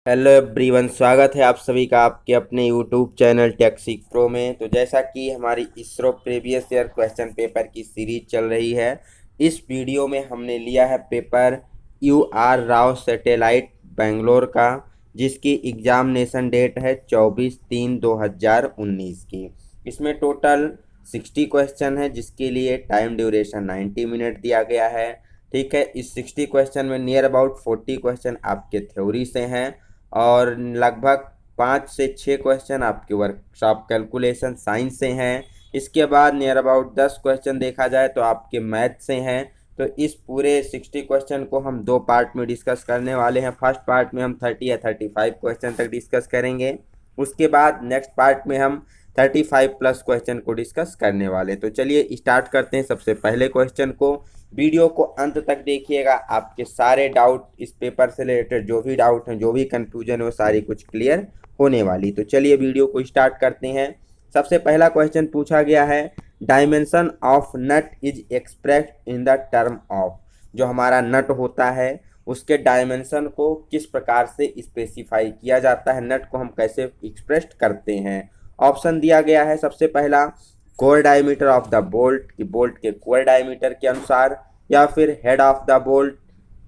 Hello everyone, स्वागत है आप सभी का आपके अपने यूट्यूब चैनल टेक्सिक प्रो में। तो जैसा कि हमारी ISRO previous year question paper की सीरीज चल रही है, इस वीडियो में हमने लिया है पेपर यू आर राव सैटेलाइट बेंगलोर का, जिसकी एग्जामिनेशन डेट है 24/3/2019 की। इसमें टोटल 60 क्वेश्चन है, जिसके लिए टाइम ड्यूरेशन 90 मिनट दिया गया है। ठीक है, इस 60 क्वेश्चन में नियर अबाउट 40 क्वेश्चन आपके थ्योरी से हैं और लगभग 5 से 6 क्वेश्चन आपके वर्कशॉप कैलकुलेशन साइंस से हैं। इसके बाद नियर अबाउट 10 क्वेश्चन देखा जाए तो आपके मैथ से हैं। तो इस पूरे 60 क्वेश्चन को हम दो पार्ट में डिस्कस करने वाले हैं। फर्स्ट पार्ट में हम 30 या 35 क्वेश्चन तक डिस्कस करेंगे। उसके बाद नेक्स्ट पार्ट में हम 35 प्लस क्वेश्चन को डिस्कस करने वाले। तो चलिए स्टार्ट करते हैं सबसे पहले क्वेश्चन को। वीडियो को अंत तक देखिएगा, आपके सारे डाउट इस पेपर से रिलेटेड जो भी डाउट हैं, जो भी कंफ्यूजन है, वो सारी कुछ क्लियर होने वाली। तो चलिए वीडियो को स्टार्ट करते हैं। सबसे पहला क्वेश्चन पूछा गया है, dimension of nut is expressed in the term of. जो हमारा नट होता है उसके डायमेंशन को किस प्रकार से स्पेसिफाई किया जाता है, नट को हम कैसे एक्सप्रेस करते हैं। ऑप्शन दिया गया है सबसे पहला core diameter of the bolt, कि बोल्ट के कोर डायमीटर के अनुसार, या फिर head of the bolt,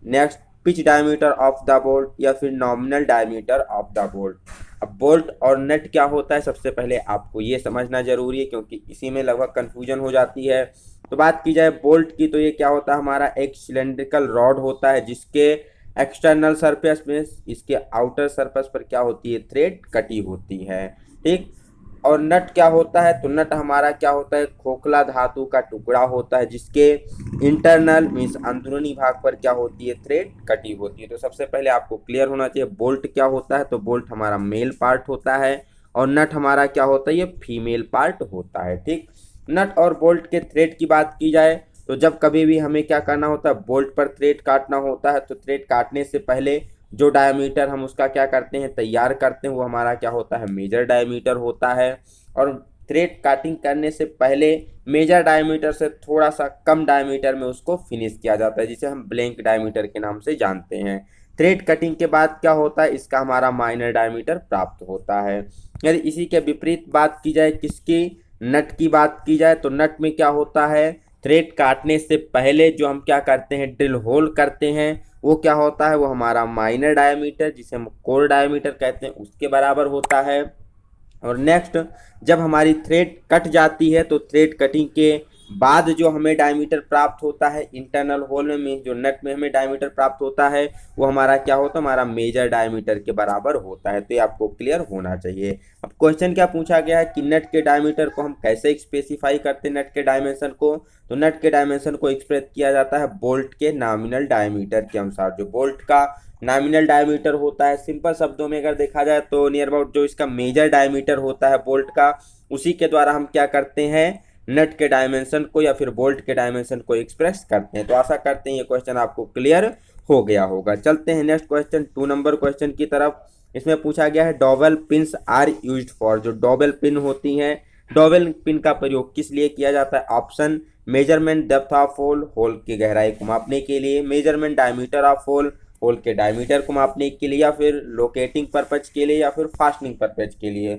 next pitch diameter of the bolt, या फिर nominal diameter of the bolt. अब बोल्ट और नट क्या होता है सबसे पहले आपको ये समझना जरूरी है, क्योंकि इसी में लगभग कंफ्यूजन हो जाती है। तो बात की जाए बोल्ट की, तो ये क्या होता है, हमारा एक सिलेंड्रिकल रॉड होता है जिसके एक्सटर्नल सरफेस में, इसके आउटर सरफेस पर क्या होती है, थ्रेड कटी होती है। ठीक। और नट क्या होता है, तो नट हमारा क्या होता है, खोखला धातु का टुकड़ा होता है जिसके इंटरनल मीन्स अंदरूनी भाग पर क्या होती है, थ्रेड कटी होती है। तो सबसे पहले आपको क्लियर होना चाहिए बोल्ट क्या होता है। तो बोल्ट हमारा मेल पार्ट होता है और नट हमारा क्या होता है, ये फीमेल पार्ट होता है। ठीक। नट और बोल्ट के थ्रेड की बात की जाए तो जब कभी भी हमें क्या करना होता है, बोल्ट पर थ्रेड काटना होता है, तो थ्रेड काटने से पहले जो डायमीटर हम उसका क्या करते हैं, तैयार करते हैं, वो हमारा क्या होता है, मेजर डायमीटर होता है। और थ्रेड काटिंग करने से पहले मेजर डायमीटर से थोड़ा सा कम डायमीटर में उसको फिनिश किया जाता है, जिसे हम ब्लैंक डायमीटर के नाम से जानते हैं। थ्रेड कटिंग के बाद क्या होता है, इसका हमारा माइनर डायमीटर प्राप्त होता है। यदि इसी के विपरीत बात की जाए, किसकी, नट की बात की जाए, तो नट में क्या होता है, थ्रेड काटने से पहले जो हम क्या करते हैं, ड्रिल होल करते हैं, वो क्या होता है, वो हमारा माइनर डायमीटर, जिसे हम कोर डायमीटर कहते हैं, उसके बराबर होता है। और नेक्स्ट, जब हमारी थ्रेड कट जाती है तो थ्रेड कटिंग के बाद जो हमें डायमीटर प्राप्त होता है इंटरनल होल में, जो नट में हमें डायमीटर प्राप्त होता है, वो हमारा क्या होता है, हमारा मेजर डायमीटर के बराबर होता है। तो ये आपको क्लियर होना चाहिए। अब क्वेश्चन क्या पूछा गया है कि नट के डायमीटर को हम कैसे स्पेसिफाई करते हैं, नट के डायमेंशन को। तो नट के डायमेंशन को एक्सप्रेस किया जाता है बोल्ट के नॉमिनल डायमीटर के अनुसार। जो बोल्ट का नॉमिनल डायमीटर होता है, सिंपल शब्दों में अगर देखा जाए तो नियर अबाउट जो इसका मेजर डायमीटर होता है बोल्ट का, उसी के द्वारा हम क्या करते हैं, नट के डायमेंशन को या फिर बोल्ट के डायमेंशन को एक्सप्रेस करते हैं। तो आशा करते हैं ये क्वेश्चन आपको क्लियर हो गया होगा। चलते हैं नेक्स्ट क्वेश्चन, 2 नंबर क्वेश्चन की तरफ। इसमें पूछा गया है dowel pins are used for. जो डॉवेल पिन होती हैं, डॉवेल पिन का प्रयोग किस लिए किया जाता है। Option, measurement depth of hole, hole की गहराई को मापने के लिए, measurement diameter of hole, hole के डायमीटर को मापने के लिए, या फिर लोकेटिंग पर्पज के लिए, या फिर फास्टनिंग पर्पज के लिए।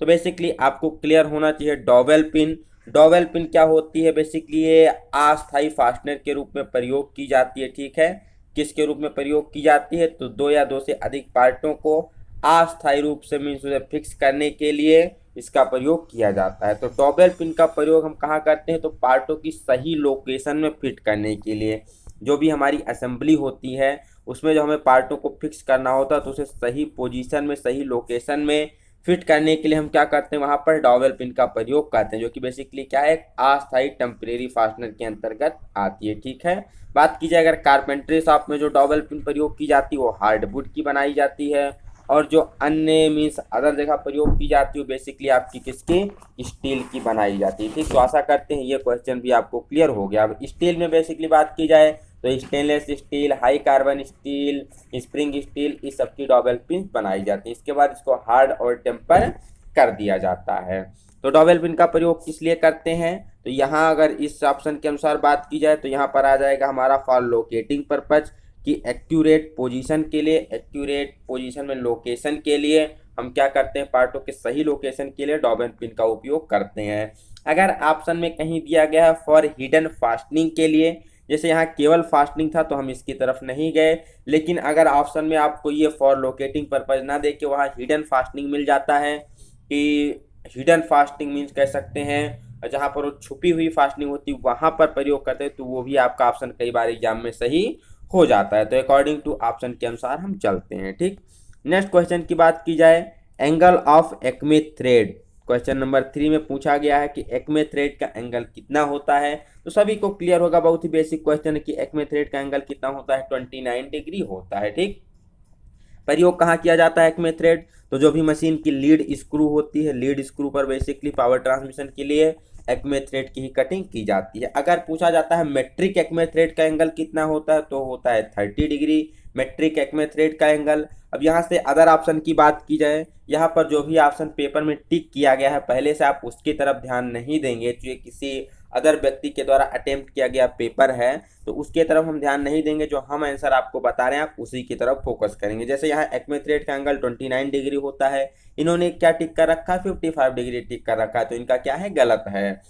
तो बेसिकली आपको क्लियर होना चाहिए डॉवेल पिन। डॉवेल पिन क्या होती है, बेसिकली ये अस्थायी फास्टनर के रूप में प्रयोग की जाती है। ठीक है, किसके रूप में प्रयोग की जाती है, तो 2 या 2 से अधिक पार्टों को अस्थायी रूप से मीन्स उसे फिक्स करने के लिए इसका प्रयोग किया जाता है। तो डॉवेल पिन का प्रयोग हम कहाँ करते हैं, तो पार्टों की सही लोकेशन में फिट करने के लिए। जो भी हमारी असेंबली होती है उसमें जो हमें पार्टों को फिक्स करना होता है, तो उसे सही पोजीशन में, सही लोकेशन में फिट करने के लिए हम क्या करते हैं, वहां पर डॉवेल पिन का प्रयोग करते हैं, जो कि बेसिकली क्या है, अस्थायी टेम्परेरी फास्टनर के अंतर्गत आती है। ठीक है। बात की जाए अगर कारपेंटरी शॉप में जो डॉवेल पिन प्रयोग की जाती है वो हार्डवुड की बनाई जाती है, और जो अन्य मीन्स अदर जगह प्रयोग की जाती है बेसिकली आपकी किसकी, स्टील की बनाई जाती है। ठीक। तो आशा करते हैं ये क्वेश्चन भी आपको क्लियर हो गया। अब स्टील में बेसिकली बात की जाए तो stainless steel, high carbon steel, spring steel, इस सब की डॉवेल पिन बनाई जाती है। इसके बाद इसको हार्ड और टेम्पर कर दिया जाता है। तो डॉवेल पिन का प्रयोग किस लिए करते हैं, तो यहाँ अगर इस ऑप्शन के अनुसार बात की जाए तो यहाँ पर आ जाएगा हमारा फॉर लोकेटिंग पर्पज, कि एक्यूरेट पोजीशन के लिए, एक्यूरेट पोजीशन में लोकेशन के लिए हम क्या करते हैं, पार्टों के सही लोकेशन के लिए डॉब एंड पिन का उपयोग करते हैं। अगर ऑप्शन में कहीं दिया गया है फॉर हिडन फास्टनिंग के लिए, जैसे यहाँ केवल फास्टनिंग था तो हम इसकी तरफ नहीं गए, लेकिन अगर ऑप्शन में आपको ये फॉर लोकेटिंग पर्पज ना दे के वहाँ हिडन फास्टनिंग मिल जाता है, कि हिडन फास्टिंग मीन्स कह सकते हैं जहाँ पर वो छुपी हुई फास्टिंग होती है वहाँ पर प्रयोग करते हैं, तो वो भी आपका ऑप्शन कई बार एग्जाम में सही हो जाता है। तो अकॉर्डिंग टू ऑप्शन के अनुसार हम चलते हैं। ठीक, नेक्स्ट क्वेश्चन की बात की जाए, angle of Acme thread, question number 3 में पूछा गया है कि एक्मे थ्रेड का एंगल कितना होता है। तो सभी को क्लियर होगा, बहुत ही बेसिक क्वेश्चन है कि एक्मे थ्रेड का एंगल कितना होता है, 29 डिग्री होता है। ठीक, प्रयोग कहाँ किया जाता है एक्मे थ्रेड, तो जो भी मशीन की लीड स्क्रू होती है, लीड स्क्रू पर बेसिकली पावर ट्रांसमिशन के लिए एक्मे थ्रेड की ही कटिंग की जाती है। अगर पूछा जाता है मेट्रिक एक्मे थ्रेड का एंगल कितना होता है, तो होता है 30 डिग्री मेट्रिक एक्मे थ्रेड का एंगल। अब यहाँ से अदर ऑप्शन की बात की जाए, यहाँ पर जो भी ऑप्शन पेपर में टिक किया गया है पहले से आप उसकी तरफ ध्यान नहीं देंगे, तो ये किसी अदर व्यक्ति के द्वारा अटेम्प्ट किया गया पेपर है, तो उसके तरफ हम ध्यान नहीं देंगे। जो हम आंसर आपको बता रहे हैं आप उसी की तरफ फोकस करेंगे। जैसे यहाँ एक्मे थ्रेड का एंगल 29 डिग्री होता है, इन्होंने क्या टिक कर रखा है, 55 डिग्री टिक कर रखा है, तो इनका क्या है, गलत है।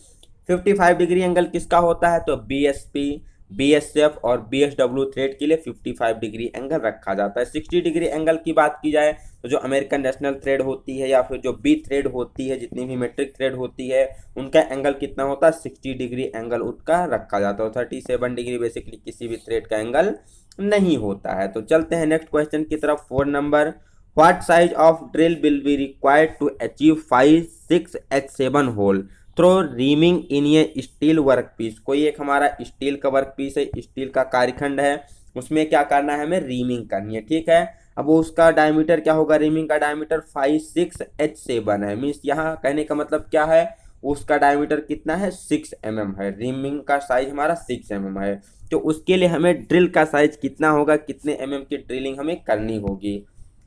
55 डिग्री एंगल किसका होता है, तो बीएसपी, बीएसएफ और बीएसडब्ल्यू थ्रेड के लिए 55 डिग्री एंगल रखा जाता है। 60 डिग्री एंगल की बात की जाए तो जो अमेरिकन नेशनल थ्रेड होती है या फिर जो बी थ्रेड होती है, जितनी भी मेट्रिक थ्रेड होती है, उनका एंगल कितना होता है, 60 डिग्री एंगल उनका रखा जाता है। 37 डिग्री बेसिकली किसी भी थ्रेड का एंगल नहीं होता है। तो चलते हैं नेक्स्ट क्वेश्चन की तरफ। 4 number, what size of drill will be required to achieve 5 6 H7 hole through reaming in a steel work piece. कोई एक हमारा स्टील का वर्क पीस है, स्टील का कार्यखंड है, उसमें क्या करना है, हमें रीमिंग करनी है। ठीक है, अब उसका डायमीटर क्या होगा, रीमिंग का डायमीटर 5 6 H7 है। मीन्स यहाँ कहने का मतलब क्या है, उसका डायमीटर कितना है, 6 mm है। रीमिंग का साइज हमारा 6 mm है, तो उसके लिए हमें ड्रिल का साइज कितना होगा, कितने mm की ड्रिलिंग हमें करनी होगी।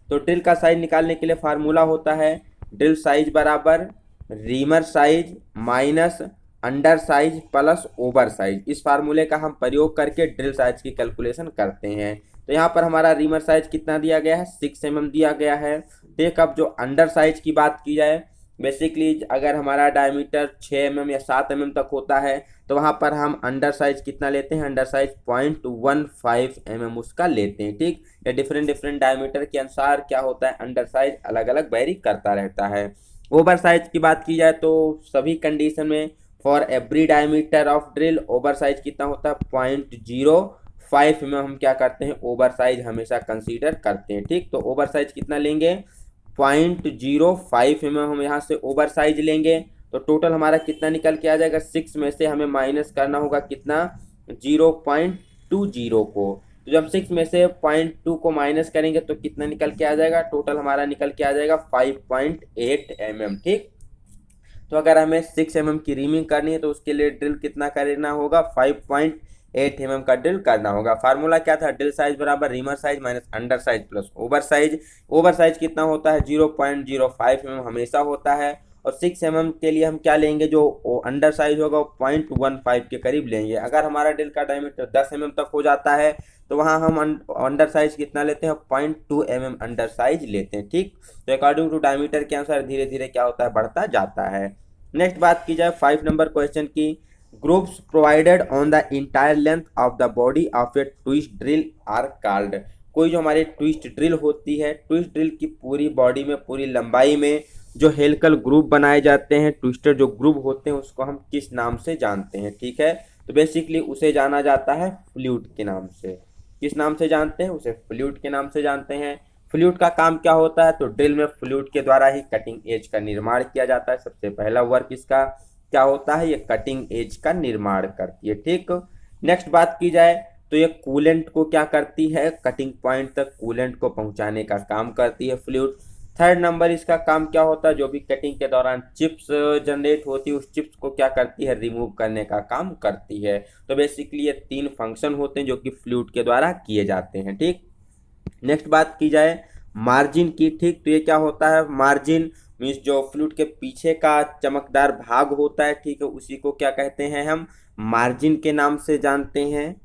तो ड्रिल का साइज निकालने के लिए फार्मूला होता है, ड्रिल साइज बराबर reamer size minus under size plus over size. इस फार्मूले का हम प्रयोग करके ड्रिल साइज की कैलकुलेशन करते हैं। तो यहाँ पर हमारा रीमर साइज कितना दिया गया है, 6 mm दिया गया है। ठीक, अब जो अंडर साइज की बात की जाए, बेसिकली अगर हमारा डायमीटर 6 mm या 7 mm तक होता है तो वहाँ पर हम अंडर साइज कितना लेते हैं, अंडर साइज 0.15 mm उसका लेते हैं। ठीक, या डिफरेंट डिफरेंट डायमीटर के अनुसार क्या होता है, अंडर साइज अलग अलग वेरी करता रहता है। ओवर साइज की बात की जाए तो सभी कंडीशन में for every diameter of drill over size कितना होता है, 0.05 में हम क्या करते हैं, ओवर साइज हमेशा कंसीडर करते हैं। ठीक, तो ओवर साइज कितना लेंगे, 0.05 में हम यहाँ से ओवर साइज लेंगे, तो टोटल हमारा कितना निकल के आ जाएगा, 6 में से हमें माइनस करना होगा कितना, 0.20 को। तो जब 6 में से 0.2 को माइनस करेंगे तो कितना निकल के आ जाएगा, टोटल हमारा निकल के आ जाएगा 5.8 mm। ठीक, तो अगर हमें 6 mm की रीमिंग करनी है तो उसके लिए ड्रिल कितना करना होगा, 5.8 mm का ड्रिल करना होगा। फार्मूला क्या था, ड्रिल साइज बराबर reamer size minus under size plus over size. Over size कितना होता है, 0.05 mm हमेशा होता है, और 6 mm के लिए हम क्या लेंगे, जो अंडर साइज होगा वो 0.15 के करीब लेंगे। अगर हमारा ड्रिल का डायमीटर 10 mm तक हो जाता है तो वहाँ हम अंडर साइज कितना लेते हैं, 0.2 mm अंडर साइज लेते हैं। ठीक, तो अकॉर्डिंग टू डायमीटर के अनुसार धीरे धीरे क्या होता है, बढ़ता जाता है। नेक्स्ट बात की जाए 5 नंबर क्वेश्चन की, groups provided on the entire length of the body of a twist drill are called. कोई जो हमारी ट्विस्ट ड्रिल होती है, ट्विस्ट ड्रिल की पूरी बॉडी में पूरी लंबाई में जो हेलिकल ग्रुप बनाए जाते हैं, ट्विस्टर जो ग्रुप होते हैं, उसको हम किस नाम से जानते हैं। ठीक है, तो बेसिकली उसे जाना जाता है फ्लूइड के नाम से। किस नाम से जानते हैं, उसे फ्लूइड के नाम से जानते हैं। फ्लूइड का काम क्या होता है, तो ड्रिल में फ्लूइड के द्वारा ही कटिंग एज का निर्माण किया जाता है। सबसे पहला वर्क इसका क्या होता है, ये कटिंग एज का निर्माण करती है। ठीक, नेक्स्ट बात की जाए तो ये कूलेंट को क्या करती है, कटिंग पॉइंट तक कूलेंट को पहुंचाने का काम करती है फ्लूइड। थर्ड नंबर इसका काम क्या होता है, जो भी कटिंग के दौरान चिप्स जनरेट होती है उस चिप्स को क्या करती है, रिमूव करने का काम करती है। तो बेसिकली ये 3 फंक्शन होते हैं जो कि फ्लूइड के द्वारा किए जाते हैं। ठीक, नेक्स्ट बात की जाए मार्जिन की। ठीक, तो ये क्या होता है, मार्जिन मीन्स जो फ्लूइड के पीछे का चमकदार भाग होता है, ठीक है, उसी को क्या कहते हैं, हम मार्जिन के नाम से जानते हैं।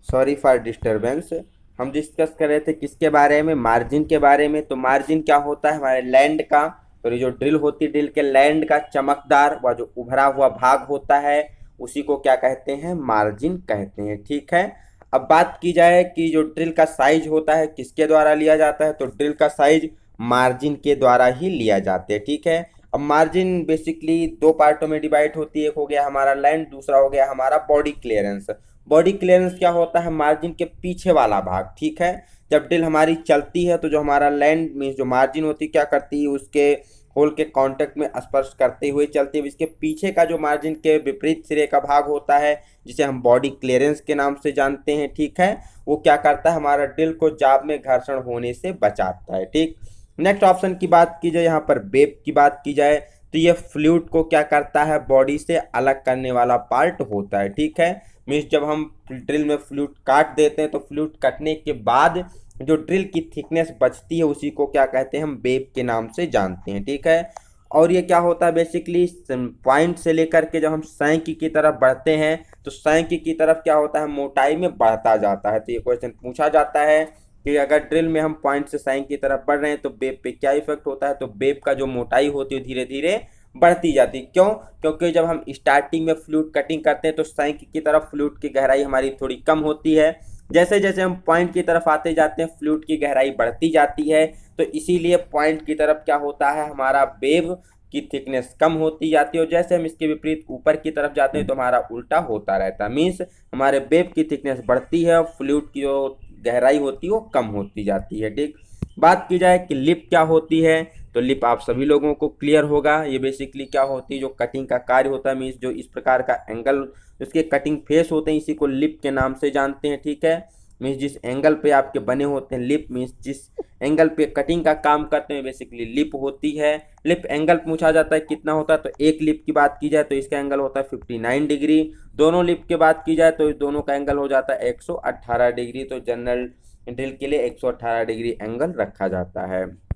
Sorry for disturbance. हम डिस्कस कर रहे थे किसके बारे में, मार्जिन के बारे में। तो मार्जिन क्या होता है, हमारे लैंड का, तो ये जो ड्रिल होती है, ड्रिल के लैंड का चमकदार व जो उभरा हुआ भाग होता है उसी को क्या कहते हैं, मार्जिन कहते हैं। ठीक है, अब बात की जाए कि जो ड्रिल का साइज होता है किसके द्वारा लिया जाता है, तो ड्रिल का साइज मार्जिन के द्वारा ही लिया जाता है। ठीक है, अब मार्जिन बेसिकली दो पार्टों में डिवाइड होती है, एक हो गया हमारा लैंड, दूसरा हो गया हमारा बॉडी क्लियरेंस। बॉडी क्लियरेंस क्या होता है, मार्जिन के पीछे वाला भाग। ठीक है, जब ड्रिल हमारी चलती है तो जो हमारा लैंड मीन्स जो मार्जिन होती है क्या करती है, उसके होल के कांटेक्ट में स्पर्श करते हुए चलती है। इसके पीछे का जो मार्जिन के विपरीत सिरे का भाग होता है जिसे हम बॉडी क्लियरेंस के नाम से जानते हैं। ठीक है, वो क्या करता है, हमारा ड्रिल को जाब में घर्षण होने से बचाता है। ठीक, नेक्स्ट ऑप्शन की बात की जाए, यहाँ पर वेब की बात की जाए तो ये फ्लूइड को क्या करता है, बॉडी से अलग करने वाला पार्ट होता है। ठीक है, मीन्स जब हम ड्रिल में फ्लूइड काट देते हैं तो फ्लूइड कटने के बाद जो ड्रिल की थिकनेस बचती है उसी को क्या कहते हैं, हम वेब के नाम से जानते हैं। ठीक है, और ये क्या होता है, बेसिकली पॉइंट से लेकर के जब हम सैंक की तरफ बढ़ते हैं तो सैंक की तरफ क्या होता है, मोटाई में बढ़ता जाता है। तो ये क्वेश्चन पूछा जाता है कि अगर ड्रिल में हम पॉइंट से सैंक की तरफ बढ़ रहे हैं तो वेब पे क्या इफेक्ट होता है, तो वेब का जो मोटाई होती है धीरे धीरे बढ़ती जाती है। क्यों, क्योंकि जब हम स्टार्टिंग में फ्लूइड कटिंग करते हैं तो सैंक की तरफ फ्लूइड की गहराई हमारी थोड़ी कम होती है, जैसे जैसे हम पॉइंट की तरफ आते जाते हैं फ्लूइड की गहराई बढ़ती जाती है। तो इसीलिए पॉइंट की तरफ क्या होता है, हमारा वेब की थिकनेस कम होती जाती है, और जैसे हम इसके विपरीत ऊपर की तरफ जाते हैं तो हमारा उल्टा होता रहता है। मीन्स हमारे वेब की थिकनेस बढ़ती है और फ्लूइड की जो गहराई होती है वो कम होती जाती है। ठीक, बात की जाए कि लिप क्या होती है, तो लिप आप सभी लोगों को क्लियर होगा। ये बेसिकली क्या होती है, जो कटिंग का कार्य होता है, मीन्स जो इस प्रकार का एंगल उसके कटिंग फेस होते हैं इसी को लिप के नाम से जानते हैं। ठीक है, मीन्स जिस एंगल पे आपके बने होते हैं लिप, मीन्स जिस एंगल पे कटिंग का काम करते हैं बेसिकली लिप होती है। लिप एंगल पूछा जाता है कितना होता है, तो एक लिप की बात की जाए तो इसका एंगल होता है 59 डिग्री। दोनों लिप की बात की जाए तो दोनों का एंगल हो जाता है 118 डिग्री। तो जनरल ड्रिल के लिए 118 डिग्री एंगल रखा जाता है।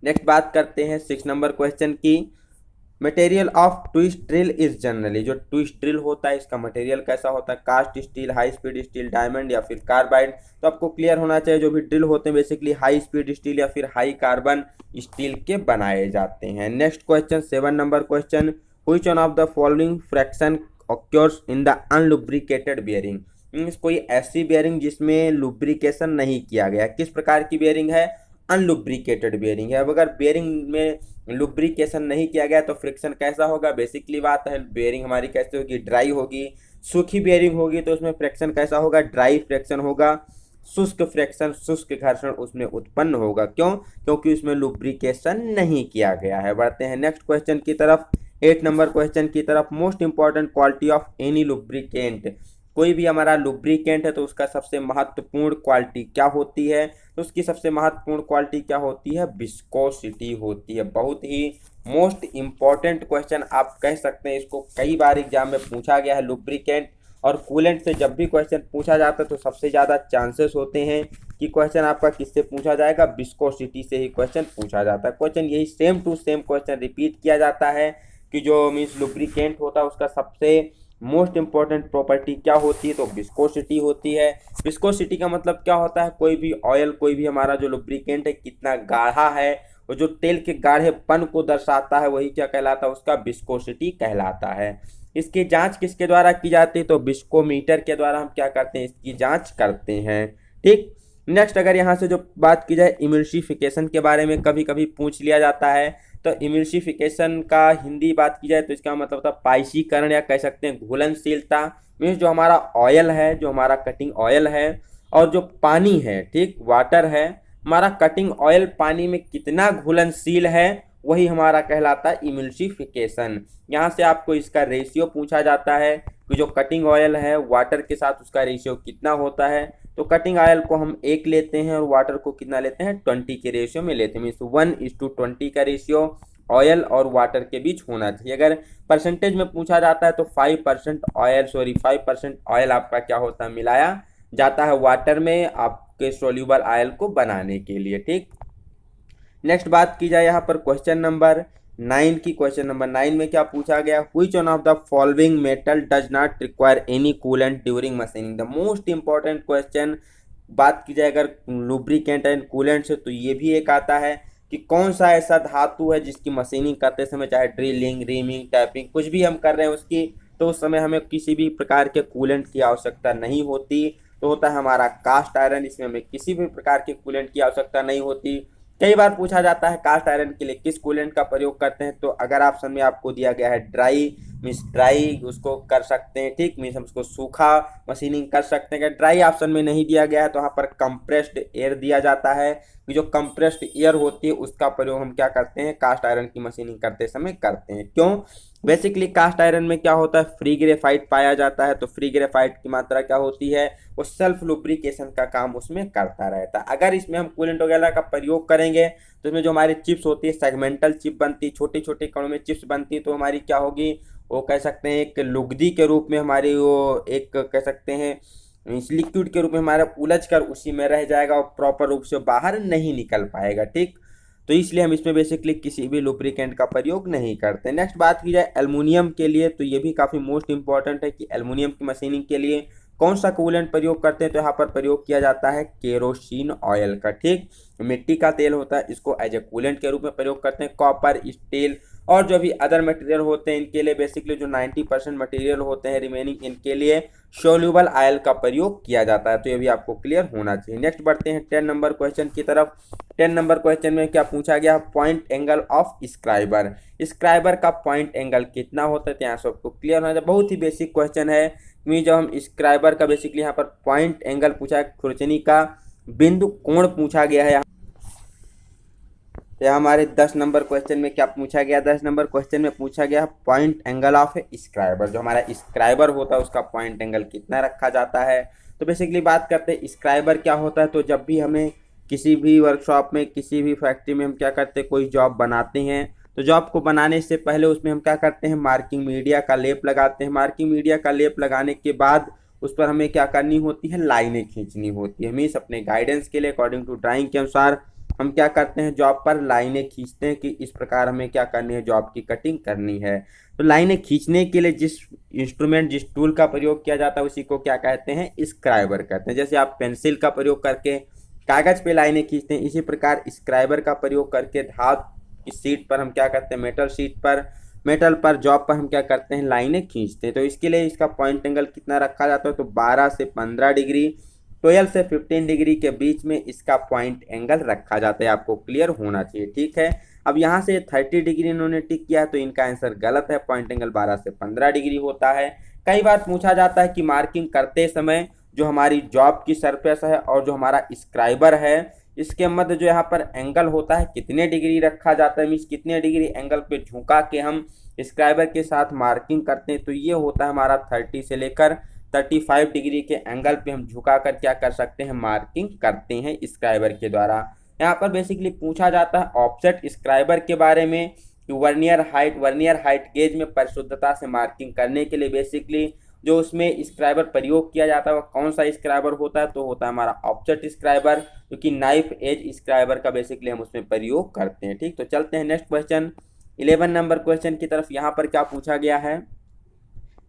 नेक्स्ट बात करते हैं 6 नंबर क्वेश्चन की। Material of twist drill is generally, जो ट्विस्ट ड्रिल होता है इसका मटेरियल कैसा होता है, cast steel, high speed steel, diamond या फिर कार्बाइड। तो आपको क्लियर होना चाहिए जो भी ड्रिल होते हैं बेसिकली हाई स्पीड स्टील या फिर हाई कार्बन स्टील के बनाए जाते हैं। Next question 7 number question, which one of the following friction occurs in the unlubricated bearing. Means कोई ऐसी बियरिंग जिसमें लुब्रिकेशन नहीं किया गया, किस प्रकार की बियरिंग है, अनलुब्रिकेटेड बियरिंग है। अब अगर बियरिंग में लुब्रिकेशन नहीं किया गया तो फ्रिक्शन कैसा होगा, बेसिकली बात है बियरिंग हमारी कैसे होगी, ड्राई होगी। सूखी बियरिंग होगी तो उसमें फ्रिक्शन कैसा होगा, ड्राई फ्रिक्शन होगा। शुष्क फ्रिक्शन, शुष्क घर्षण उसमें उत्पन्न होगा। क्यों, क्योंकि उसमें लुब्रिकेशन नहीं किया गया है। बढ़ते हैं नेक्स्ट क्वेश्चन की तरफ, 8 नंबर क्वेश्चन की तरफ। Most important quality of any lubricant, कोई भी हमारा लुब्रिकेंट है तो उसका सबसे महत्वपूर्ण क्वालिटी क्या होती है, तो उसकी सबसे महत्वपूर्ण क्वालिटी क्या होती है, विस्कोसिटी होती है। बहुत ही मोस्ट इंपॉर्टेंट क्वेश्चन आप कह सकते हैं, इसको कई बार एग्जाम में पूछा गया है। लुब्रिकेंट और कूलेंट से जब भी क्वेश्चन पूछा जाता है तो सबसे ज़्यादा चांसेस होते हैं कि क्वेश्चन आपका किससे पूछा जाएगा, विस्कोसिटी से ही क्वेश्चन पूछा जाता है। क्वेश्चन यही same to same question repeat किया जाता है कि जो मीन्स लुब्रिकेंट होता है उसका सबसे मोस्ट इंपॉर्टेंट प्रॉपर्टी क्या होती है, तो विस्कोसिटी होती है। विस्कोसिटी का मतलब क्या होता है, कोई भी ऑयल, कोई भी हमारा जो लुब्रिकेंट है कितना गाढ़ा है, और जो तेल के गाढ़ेपन को दर्शाता है वही क्या कहलाता है, उसका विस्कोसिटी कहलाता है। इसकी जांच किसके द्वारा की जाती है, तो विस्कोमीटर के द्वारा हम क्या करते हैं, इसकी जांच करते हैं। ठीक, नेक्स्ट अगर यहाँ से जो बात की जाए इमल्सिफिकेशन के बारे में कभी कभी पूछ लिया जाता है, तो इमल्सिफिकेशन का हिंदी बात की जाए तो इसका मतलब था पाइशीकरण या कह सकते हैं घुलनशीलता। मीन्स जो हमारा ऑयल है, जो हमारा कटिंग ऑयल है और जो पानी है, ठीक वाटर है, हमारा कटिंग ऑयल पानी में कितना घुलनशील है वही हमारा कहलाता है इमल्सिफिकेशन। यहाँ से आपको इसका रेशियो पूछा जाता है कि जो कटिंग ऑयल है वाटर के साथ उसका रेशियो कितना होता है। तो कटिंग ऑयल को हम 1 लेते हैं और वाटर को कितना लेते हैं, 20 के रेशियो में लेते हैं। मीन्स 1:20 का रेशियो ऑयल और वाटर के बीच होना चाहिए। अगर परसेंटेज में पूछा जाता है तो 5% ऑयल आपका क्या होता है, मिलाया जाता है वाटर में आपके सोल्यूबल ऑयल को बनाने के लिए। ठीक, नेक्स्ट बात की जाए यहाँ पर क्वेश्चन नंबर 9 की क्वेश्चन नंबर 9 में क्या पूछा गया, which one of the following metal does not require any coolant during machining. The most important question बात की जाए अगर लुब्रिकेंट एंड कूलेंट से, तो ये भी एक आता है कि कौन सा ऐसा धातु है जिसकी मशीनिंग करते समय, चाहे ड्रिलिंग, रीमिंग, टैपिंग कुछ भी हम कर रहे हैं उसकी, तो उस समय हमें किसी भी प्रकार के कूलेंट की आवश्यकता नहीं होती। तो होता है हमारा कास्ट आयरन, इसमें हमें किसी भी प्रकार के कूलेंट की आवश्यकता नहीं होती। कई बार पूछा जाता है कास्ट आयरन के लिए किस कूलेंट का प्रयोग करते हैं, तो अगर ऑप्शन में आपको दिया गया है ड्राई, मीन्स ड्राई उसको कर सकते हैं, ठीक, मीन्स हम उसको सूखा मशीनिंग कर सकते हैं। अगर ड्राई ऑप्शन में नहीं दिया गया है तो वहाँ पर कंप्रेस्ड एयर दिया जाता है कि जो कंप्रेस्ड एयर होती है उसका प्रयोग हम क्या करते हैं, कास्ट आयरन की मशीनिंग करते समय करते हैं। क्यों, बेसिकली कास्ट आयरन में क्या होता है, फ्री ग्रेफाइट पाया जाता है, तो फ्री ग्रेफाइट की मात्रा क्या होती है, वो सेल्फ लुब्रिकेशन का काम उसमें करता रहता है। अगर इसमें हम कूलेंट वगैरह का प्रयोग करेंगे तो इसमें जो हमारी चिप्स होती है सेगमेंटल चिप बनती, छोटे छोटे कणों में चिप्स बनती, तो हमारी क्या होगी, वो कह सकते हैं एक लुगदी के रूप में हमारी वो एक कह सकते हैं इस लिक्विड के रूप में हमारा उलझ कर उसी में रह जाएगा और प्रॉपर रूप से बाहर नहीं निकल पाएगा, ठीक। तो इसलिए हम इसमें बेसिकली किसी भी लुब्रिकेंट का प्रयोग नहीं करते। नेक्स्ट बात की जाए एल्युमिनियम के लिए, तो ये भी काफ़ी मोस्ट इंपॉर्टेंट है कि एल्युमिनियम की मशीनिंग के लिए कौन सा कूलेंट प्रयोग करते हैं, तो यहाँ पर प्रयोग किया जाता है केरोसिन ऑयल का, ठीक। मिट्टी का तेल होता है, इसको एज ए कूलेंट के रूप में प्रयोग करते हैं। कॉपर, स्टील और जो भी अदर मटेरियल होते हैं इनके लिए बेसिकली जो 90% मटेरियल होते हैं रिमेनिंग, इनके लिए सोल्यूबल ऑयल का प्रयोग किया जाता है। तो ये भी आपको क्लियर होना चाहिए। नेक्स्ट बढ़ते हैं 10 नंबर क्वेश्चन की तरफ। 10 नंबर क्वेश्चन में क्या पूछा गया, point angle of scriber. Scriber का पॉइंट एंगल कितना होता है, तो यहाँ से आपको क्लियर होना चाहिए। बहुत ही बेसिक क्वेश्चन है कि जब हम स्क्राइबर का बेसिकली यहाँ पर पॉइंट एंगल पूछा है, खुरचनी का बिंदु कोण पूछा गया है। तो हमारे 10 नंबर क्वेश्चन में क्या पूछा गया, 10 नंबर क्वेश्चन में पूछा गया पॉइंट एंगल ऑफ स्क्राइबर। जो हमारा स्क्राइबर होता है उसका पॉइंट एंगल कितना रखा जाता है। तो बेसिकली बात करते हैं स्क्राइबर क्या होता है। तो जब भी हमें किसी भी वर्कशॉप में, किसी भी फैक्ट्री में हम क्या करते हैं, कोई जॉब बनाते हैं, तो जॉब को बनाने से पहले उसमें हम क्या करते हैं, मार्किंग मीडिया का लेप लगाते हैं। मार्किंग मीडिया का लेप लगाने के बाद उस पर हमें क्या करनी होती है, लाइनें खींचनी होती है। हमें अपने गाइडेंस के लिए अकॉर्डिंग टू ड्राइंग के अनुसार हम क्या करते हैं, जॉब पर लाइनें खींचते हैं कि इस प्रकार हमें क्या करनी है, जॉब की कटिंग करनी है। तो लाइनें खींचने के लिए जिस इंस्ट्रूमेंट, जिस टूल का प्रयोग किया जाता है उसी को क्या कहते हैं, स्क्राइबर कहते हैं। जैसे आप पेंसिल का प्रयोग करके कागज पे लाइनें खींचते हैं, इसी प्रकार स्क्राइबर का प्रयोग करके धातु की शीट पर हम क्या करते हैं, मेटल शीट पर, मेटल पर, जॉब पर हम क्या करते हैं, लाइनें खींचते हैं। तो इसके लिए इसका पॉइंट एंगल कितना रखा जाता है, तो 12 से 15 डिग्री, 12 से 15 डिग्री के बीच में इसका पॉइंट एंगल रखा जाता है। आपको क्लियर होना चाहिए, ठीक है। अब यहाँ से 30 डिग्री इन्होंने टिक किया है तो इनका आंसर गलत है। पॉइंट एंगल 12 से 15 डिग्री होता है। कई बार पूछा जाता है कि मार्किंग करते समय जो हमारी जॉब की सरफेस है और जो हमारा स्क्राइबर है इसके मध्य जो यहाँ पर एंगल होता है कितने डिग्री रखा जाता है, मीन्स कितने डिग्री एंगल पे झुका के हम स्क्राइबर के साथ मार्किंग करते हैं। तो ये होता है हमारा 30 से लेकर 35 डिग्री के एंगल पे हम झुका कर क्या कर सकते हैं, मार्किंग करते हैं स्क्राइबर के द्वारा। यहाँ पर बेसिकली पूछा जाता है ऑफसेट स्क्राइबर के बारे में कि वर्नियर हाइट गेज में परिशुद्धता से मार्किंग करने के लिए बेसिकली जो उसमें स्क्राइबर प्रयोग किया जाता है वो कौन सा स्क्राइबर होता है, तो होता है हमारा ऑफसेट स्क्राइबर, जो कि नाइफ एज स्क्राइबर का बेसिकली हम उसमें प्रयोग करते हैं, ठीक। तो चलते हैं नेक्स्ट क्वेश्चन 11 नंबर क्वेश्चन की तरफ। यहाँ पर क्या पूछा गया है,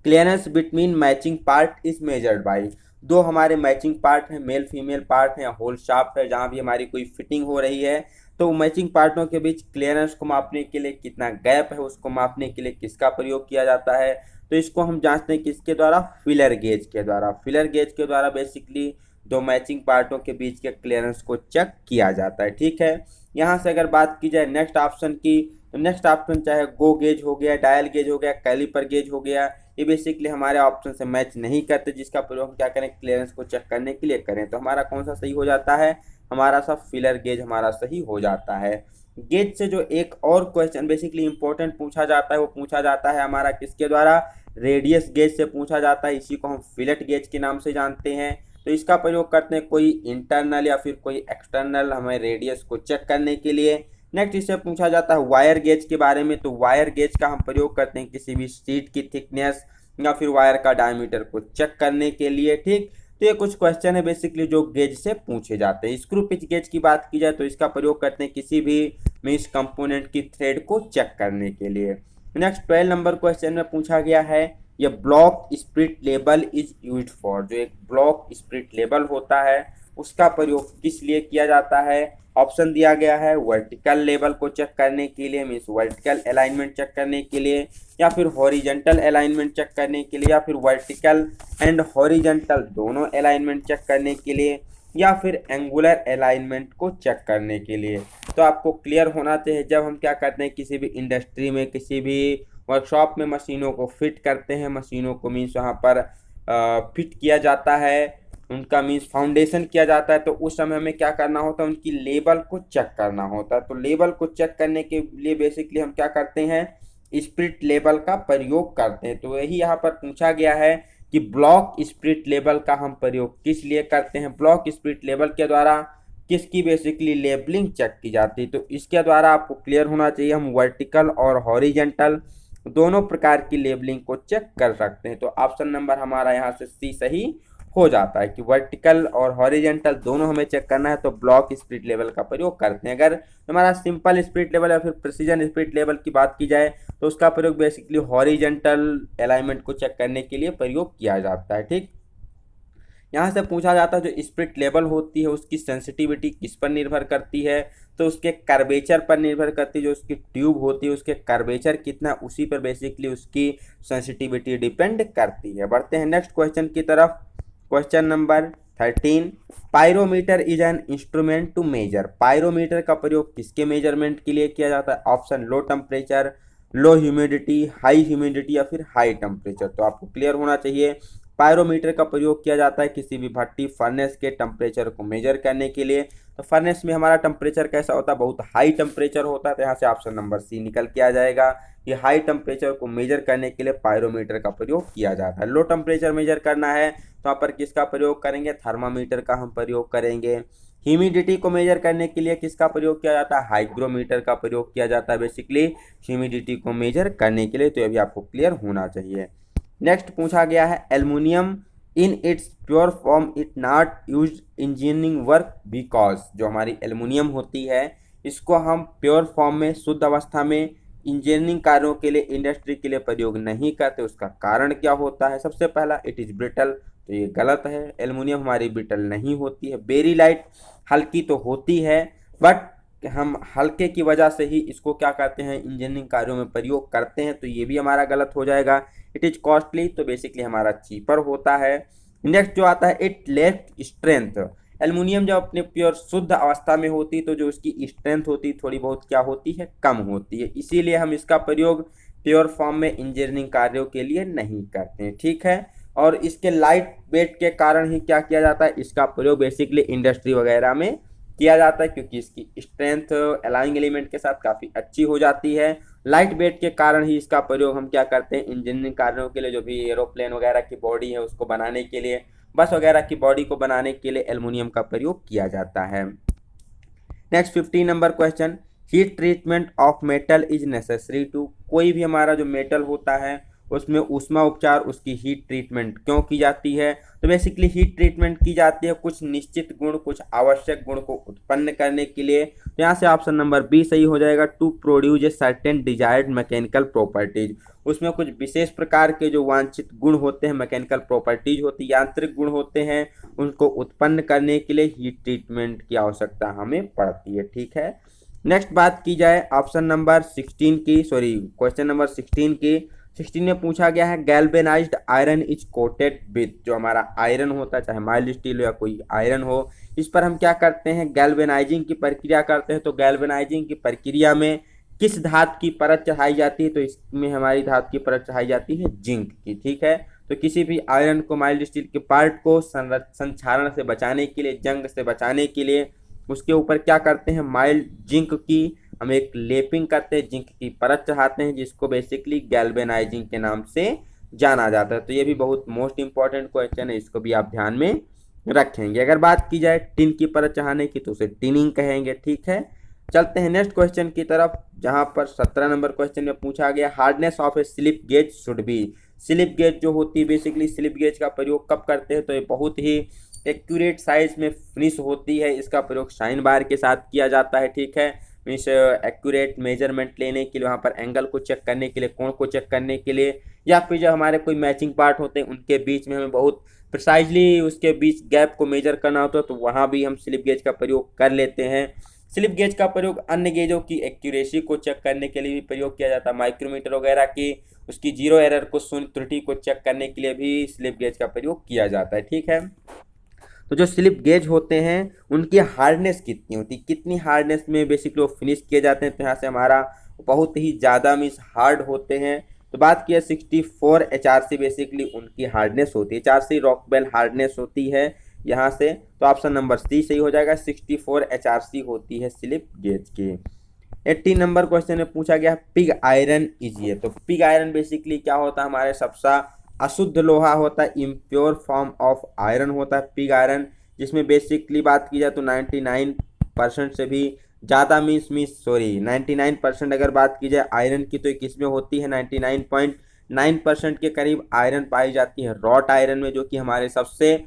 clearance between matching part is measured by. दो हमारे मैचिंग पार्ट हैं, मेल फीमेल पार्ट है या होल शाफ्ट है, जहाँ भी हमारी कोई फिटिंग हो रही है, तो मैचिंग पार्टों के बीच क्लियरेंस को मापने के लिए कितना गैप है उसको मापने के लिए किसका प्रयोग किया जाता है, तो इसको हम जांचते हैं किसके द्वारा, फिलर गेज के द्वारा। फिलर गेज के द्वारा बेसिकली दो मैचिंग पार्टों के बीच के क्लियरेंस को चेक किया जाता है, ठीक है। यहाँ से अगर बात की जाए नेक्स्ट ऑप्शन की, तो नेक्स्ट ऑप्शन चाहे गो गेज हो गया, डायल गेज हो गया, कैलिपर गेज हो गया, ये बेसिकली हमारे ऑप्शन से मैच नहीं करते, जिसका प्रयोग हम क्या करें, क्लियरेंस को चेक करने के लिए करें। तो हमारा कौन सा सही हो जाता है, हमारा सा फिलर गेज हमारा सही हो जाता है। गेज से जो एक और क्वेश्चन बेसिकली इंपॉर्टेंट पूछा जाता है वो पूछा जाता है हमारा किसके द्वारा, रेडियस गेज से पूछा जाता है। इसी को हम फिलेट गेज के नाम से जानते हैं। तो इसका प्रयोग करते हैं कोई इंटरनल या फिर कोई एक्सटर्नल हमें रेडियस को चेक करने के लिए। नेक्स्ट इससे पूछा जाता है वायर गेज के बारे में। तो वायर गेज का हम प्रयोग करते हैं किसी भी शीट की थिकनेस या फिर वायर का डायमीटर को चेक करने के लिए, ठीक। तो ये कुछ क्वेश्चन है बेसिकली जो गेज से पूछे जाते हैं। स्क्रू पिच गेज की बात की जाए तो इसका प्रयोग करते हैं किसी भी मीन्स कंपोनेंट की थ्रेड को चेक करने के लिए। नेक्स्ट 12 नंबर क्वेश्चन में पूछा गया है ये block spirit level is used for. जो एक ब्लॉक स्पिरिट लेवल होता है उसका प्रयोग किस लिए किया जाता है। ऑप्शन दिया गया है वर्टिकल लेवल को चेक करने के लिए मीन्स वर्टिकल अलाइनमेंट चेक करने के लिए, या फिर हॉरिजेंटल अलाइनमेंट चेक करने के लिए, या फिर वर्टिकल एंड हॉरिजेंटल दोनों अलाइनमेंट चेक करने के लिए, या फिर एंगुलर अलाइनमेंट को चेक करने के लिए। तो आपको क्लियर होना चाहिए जब हम क्या करते हैं किसी भी इंडस्ट्री में किसी भी वर्कशॉप में मशीनों को फिट करते हैं, मशीनों को मीन्स वहाँ पर फिट किया जाता है, उनका मीन्स फाउंडेशन किया जाता है, तो उस समय हमें क्या करना होता है उनकी लेवल को चेक करना होता है। तो लेवल को चेक करने के लिए बेसिकली हम क्या करते हैं स्पिरिट लेवल का प्रयोग करते हैं। तो यही यहाँ पर पूछा गया है कि ब्लॉक स्पिरिट लेवल का हम प्रयोग किस लिए करते हैं। ब्लॉक स्पिरिट लेवल के द्वारा किसकी बेसिकली लेबलिंग चेक की जाती है। तो इसके द्वारा आपको क्लियर होना चाहिए हम वर्टिकल और हॉरिजेंटल दोनों प्रकार की लेबलिंग को चेक कर सकते हैं। तो ऑप्शन नंबर हमारा यहाँ से सी सही हो जाता है कि वर्टिकल और हॉरिजेंटल दोनों हमें चेक करना है तो ब्लॉक स्पिरिट लेवल का प्रयोग करते हैं। अगर हमारा सिंपल स्पिरिट लेवल या फिर प्रिसीजन स्पिरिट लेवल की बात की जाए तो उसका प्रयोग बेसिकली हॉरिजेंटल अलाइनमेंट को चेक करने के लिए प्रयोग किया जाता है। ठीक, यहाँ से पूछा जाता है जो स्पिरिट लेवल होती है उसकी सेंसिटिविटी किस पर निर्भर करती है। तो उसके कर्वेचर पर निर्भर करती है। जो उसकी ट्यूब होती है उसके कर्वेचर कितना उसी पर बेसिकली उसकी सेंसिटिविटी डिपेंड करती है। बढ़ते हैं नेक्स्ट क्वेश्चन की तरफ। Question number 13, pyrometer is an instrument to measure. Pyrometer का प्रयोग किसके मेजरमेंट के लिए किया जाता है। Option low temperature, low humidity, high humidity या फिर हाई टेम्परेचर। तो आपको क्लियर होना चाहिए पायरोमीटर का प्रयोग किया जाता है किसी भी भट्टी फर्नेस के टेम्परेचर को मेजर करने के लिए। तो फर्नेस में हमारा टेम्परेचर कैसा होता है बहुत हाई टेम्परेचर होता है। तो यहाँ से ऑप्शन नंबर सी निकल के आ जाएगा कि हाई टेम्परेचर को मेजर करने के लिए पायरोमीटर का प्रयोग किया जाता है। लो टेम्परेचर मेजर करना है तो वहाँ पर किसका प्रयोग करेंगे थर्मामीटर का हम प्रयोग करेंगे। ह्यूमिडिटी को मेजर करने के लिए किसका प्रयोग किया जाता है हाइग्रोमीटर का प्रयोग किया जाता है बेसिकली ह्यूमिडिटी को मेजर करने के लिए। तो ये भी आपको क्लियर होना चाहिए। नेक्स्ट पूछा गया है aluminium in its pure form it not use engineering work because. जो हमारी एल्युमिनियम होती है इसको हम प्योर फॉर्म में शुद्ध अवस्था में इंजीनियरिंग कार्यों के लिए इंडस्ट्री के लिए प्रयोग नहीं करते। उसका कारण क्या होता है। सबसे पहला इट इज़ ब्रिटल। तो ये गलत है, एल्युमिनियम हमारी ब्रिटल नहीं होती है। वेरी लाइट, हल्की तो होती है बट हम हल्के की वजह से ही इसको क्या करते हैं इंजीनियरिंग कार्यों में प्रयोग करते हैं। तो ये भी हमारा गलत हो जाएगा। इट इज कॉस्टली, तो बेसिकली हमारा चीपर होता है। नेक्स्ट जो आता है इट लेफ्ट स्ट्रेंथ। एल्युमिनियम जब अपने प्योर शुद्ध अवस्था में होती तो जो उसकी स्ट्रेंथ होती थोड़ी बहुत क्या होती है कम होती है। इसीलिए हम इसका प्रयोग प्योर फॉर्म में इंजीनियरिंग कार्यों के लिए नहीं करते हैं। ठीक है, और इसके लाइट वेट के कारण ही क्या किया जाता है इसका प्रयोग बेसिकली इंडस्ट्री वगैरह में किया जाता है क्योंकि इसकी स्ट्रेंथ अलाइंग एलिमेंट के साथ काफ़ी अच्छी हो जाती है। लाइट वेट के कारण ही इसका प्रयोग हम क्या करते हैं इंजीनियरिंग कार्यों के लिए जो भी एरोप्लेन वगैरह की बॉडी है उसको बनाने के लिए, बस वगैरह की बॉडी को बनाने के लिए एल्युमिनियम का प्रयोग किया जाता है। Next 15 number question, heat treatment of metal is necessary to. कोई भी हमारा जो मेटल होता है उसमें ऊष्मा उपचार उसकी हीट ट्रीटमेंट क्यों की जाती है। तो बेसिकली हीट ट्रीटमेंट की जाती है कुछ निश्चित गुण कुछ आवश्यक गुण को उत्पन्न करने के लिए। तो यहाँ से ऑप्शन नंबर बी सही हो जाएगा, to produce a certain desired mechanical properties. उसमें कुछ विशेष प्रकार के जो वांछित गुण होते हैं मैकेनिकल प्रॉपर्टीज होती है यांत्रिक गुण होते हैं उनको उत्पन्न करने के लिए हीट ट्रीटमेंट की आवश्यकता हमें पड़ती है। ठीक है, नेक्स्ट बात की जाए ऑप्शन नंबर 16 की, सॉरी क्वेश्चन नंबर 16 की। 16 में पूछा गया है galvanized iron is coated with. जो हमारा आयरन होता है चाहे माइल्ड स्टील हो या कोई आयरन हो इस पर हम क्या करते हैं गैल्वेनाइजिंग की प्रक्रिया करते हैं। तो गैल्वेनाइजिंग की प्रक्रिया में किस धातु की परत चढ़ाई जाती है। तो इसमें हमारी धातु की परत चढ़ाई जाती है जिंक की। ठीक है, तो किसी भी आयरन को माइल्ड स्टील के पार्ट को संक्षारण से बचाने के लिए जंग से बचाने के लिए उसके ऊपर क्या करते हैं माइल्ड जिंक की हम एक लेपिंग करते हैं जिंक की परत चढ़ाते हैं जिसको बेसिकली गैल्वेनाइजिंग के नाम से जाना जाता है। तो ये भी बहुत मोस्ट इंपॉर्टेंट क्वेश्चन है, इसको भी आप ध्यान में रखेंगे। अगर बात की जाए टिन की परत चढ़ाने की तो उसे टिनिंग कहेंगे। ठीक है, चलते हैं नेक्स्ट क्वेश्चन की तरफ जहां पर 17 नंबर क्वेश्चन में पूछा गया hardness of A slip gauge should be. Slip gauge जो होती है, बेसिकली स्लिप गेज का प्रयोग कब करते हैं, तो ये बहुत ही एक्यूरेट साइज में फिनिश होती है, इसका प्रयोग शाइन बार के साथ किया जाता है। ठीक है, मीन्स एक्यूरेट मेजरमेंट लेने के लिए, वहाँ पर एंगल को चेक करने के लिए, कोण को चेक करने के लिए, या फिर जो हमारे कोई मैचिंग पार्ट होते हैं उनके बीच में हमें बहुत प्रिसाइजली उसके बीच गैप को मेजर करना होता है, तो वहाँ भी हम स्लिप गेज का प्रयोग कर लेते हैं। स्लिप गेज का प्रयोग अन्य गेजों की एक्यूरेसी को चेक करने के लिए भी प्रयोग किया जाता है। माइक्रोमीटर वगैरह की उसकी जीरो एरर को, शून्य त्रुटि को चेक करने के लिए भी स्लिप गेज का प्रयोग किया जाता है। ठीक है, तो जो स्लिप गेज होते हैं उनकी हार्डनेस कितनी होती है, कितनी हार्डनेस में बेसिकली वो फिनिश किए जाते हैं, तो यहाँ से हमारा बहुत ही ज़्यादा मीन्स हार्ड होते हैं। तो बात किया 64 HRC बेसिकली उनकी हार्डनेस होती है, HRC रॉकवेल हार्डनेस होती है यहाँ से, तो ऑप्शन नंबर सी सही हो जाएगा, 64 HRC होती है स्लिप गेज की। 18 नंबर क्वेश्चन में पूछा गया पिग आयरन इजिए, तो पिग आयरन बेसिकली क्या होता है, हमारे सबसे अशुद्ध लोहा होता है, इम्प्योर फॉर्म ऑफ आयरन होता है पिग आयरन, जिसमें बेसिकली बात की जाए तो 99% से भी ज़्यादा मीन्स 99% अगर बात की जाए आयरन की, तो किसमें होती है 99.9% के करीब आयरन पाई जाती है रॉट आयरन में, जो कि हमारे सबसे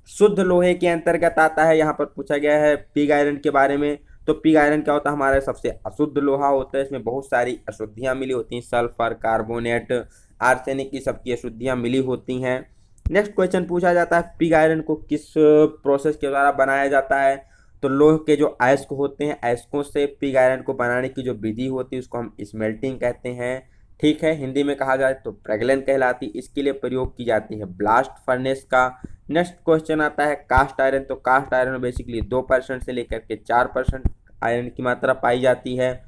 शुद्ध लोहे के अंतर्गत आता है। यहाँ पर पूछा गया है पिग आयरन के बारे में, तो पिग आयरन क्या होता है, हमारे सबसे अशुद्ध लोहा होता है, इसमें बहुत सारी अशुद्धियाँ मिली होती हैं, सल्फर, कार्बोनेट, आर्सेनिक की सबकी अशुद्धियाँ मिली होती हैं। नेक्स्ट क्वेश्चन पूछा जाता है पिग आयरन को किस प्रोसेस के द्वारा बनाया जाता है, तो लोहे के जो अयस्क होते हैं, अयस्कों से पिग आयरन को बनाने की जो विधि होती है उसको हम स्मेल्टिंग कहते हैं। ठीक है, हिंदी में कहा जाए तो प्रगलन कहलाती, इसके लिए प्रयोग की जाती है ब्लास्ट फर्नेस का। नेक्स्ट क्वेश्चन आता है कास्ट आयरन, तो कास्ट आयरन में बेसिकली 2% से लेकर के 4% आयरन की मात्रा पाई जाती है,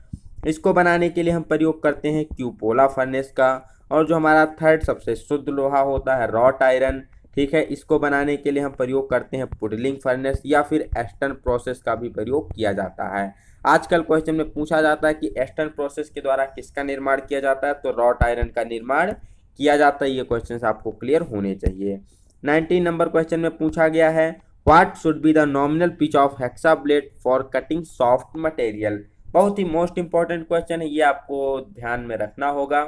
इसको बनाने के लिए हम प्रयोग करते हैं क्यूपोला फर्नेस का। और जो हमारा थर्ड सबसे शुद्ध लोहा होता है रॉट आयरन, ठीक है, इसको बनाने के लिए हम प्रयोग करते हैं पुडलिंग फर्नेस या फिर एस्टर्न प्रोसेस का भी प्रयोग किया जाता है। आजकल क्वेश्चन में पूछा जाता है कि एस्टर्न प्रोसेस के द्वारा किसका निर्माण किया जाता है, तो रॉट आयरन का निर्माण किया जाता है। ये क्वेश्चन आपको क्लियर होने चाहिए। 19 नंबर क्वेश्चन में पूछा गया है what should be the nominal pitch of hexa blade for cutting soft material. बहुत ही मोस्ट इंपॉर्टेंट क्वेश्चन है, ये आपको ध्यान में रखना होगा।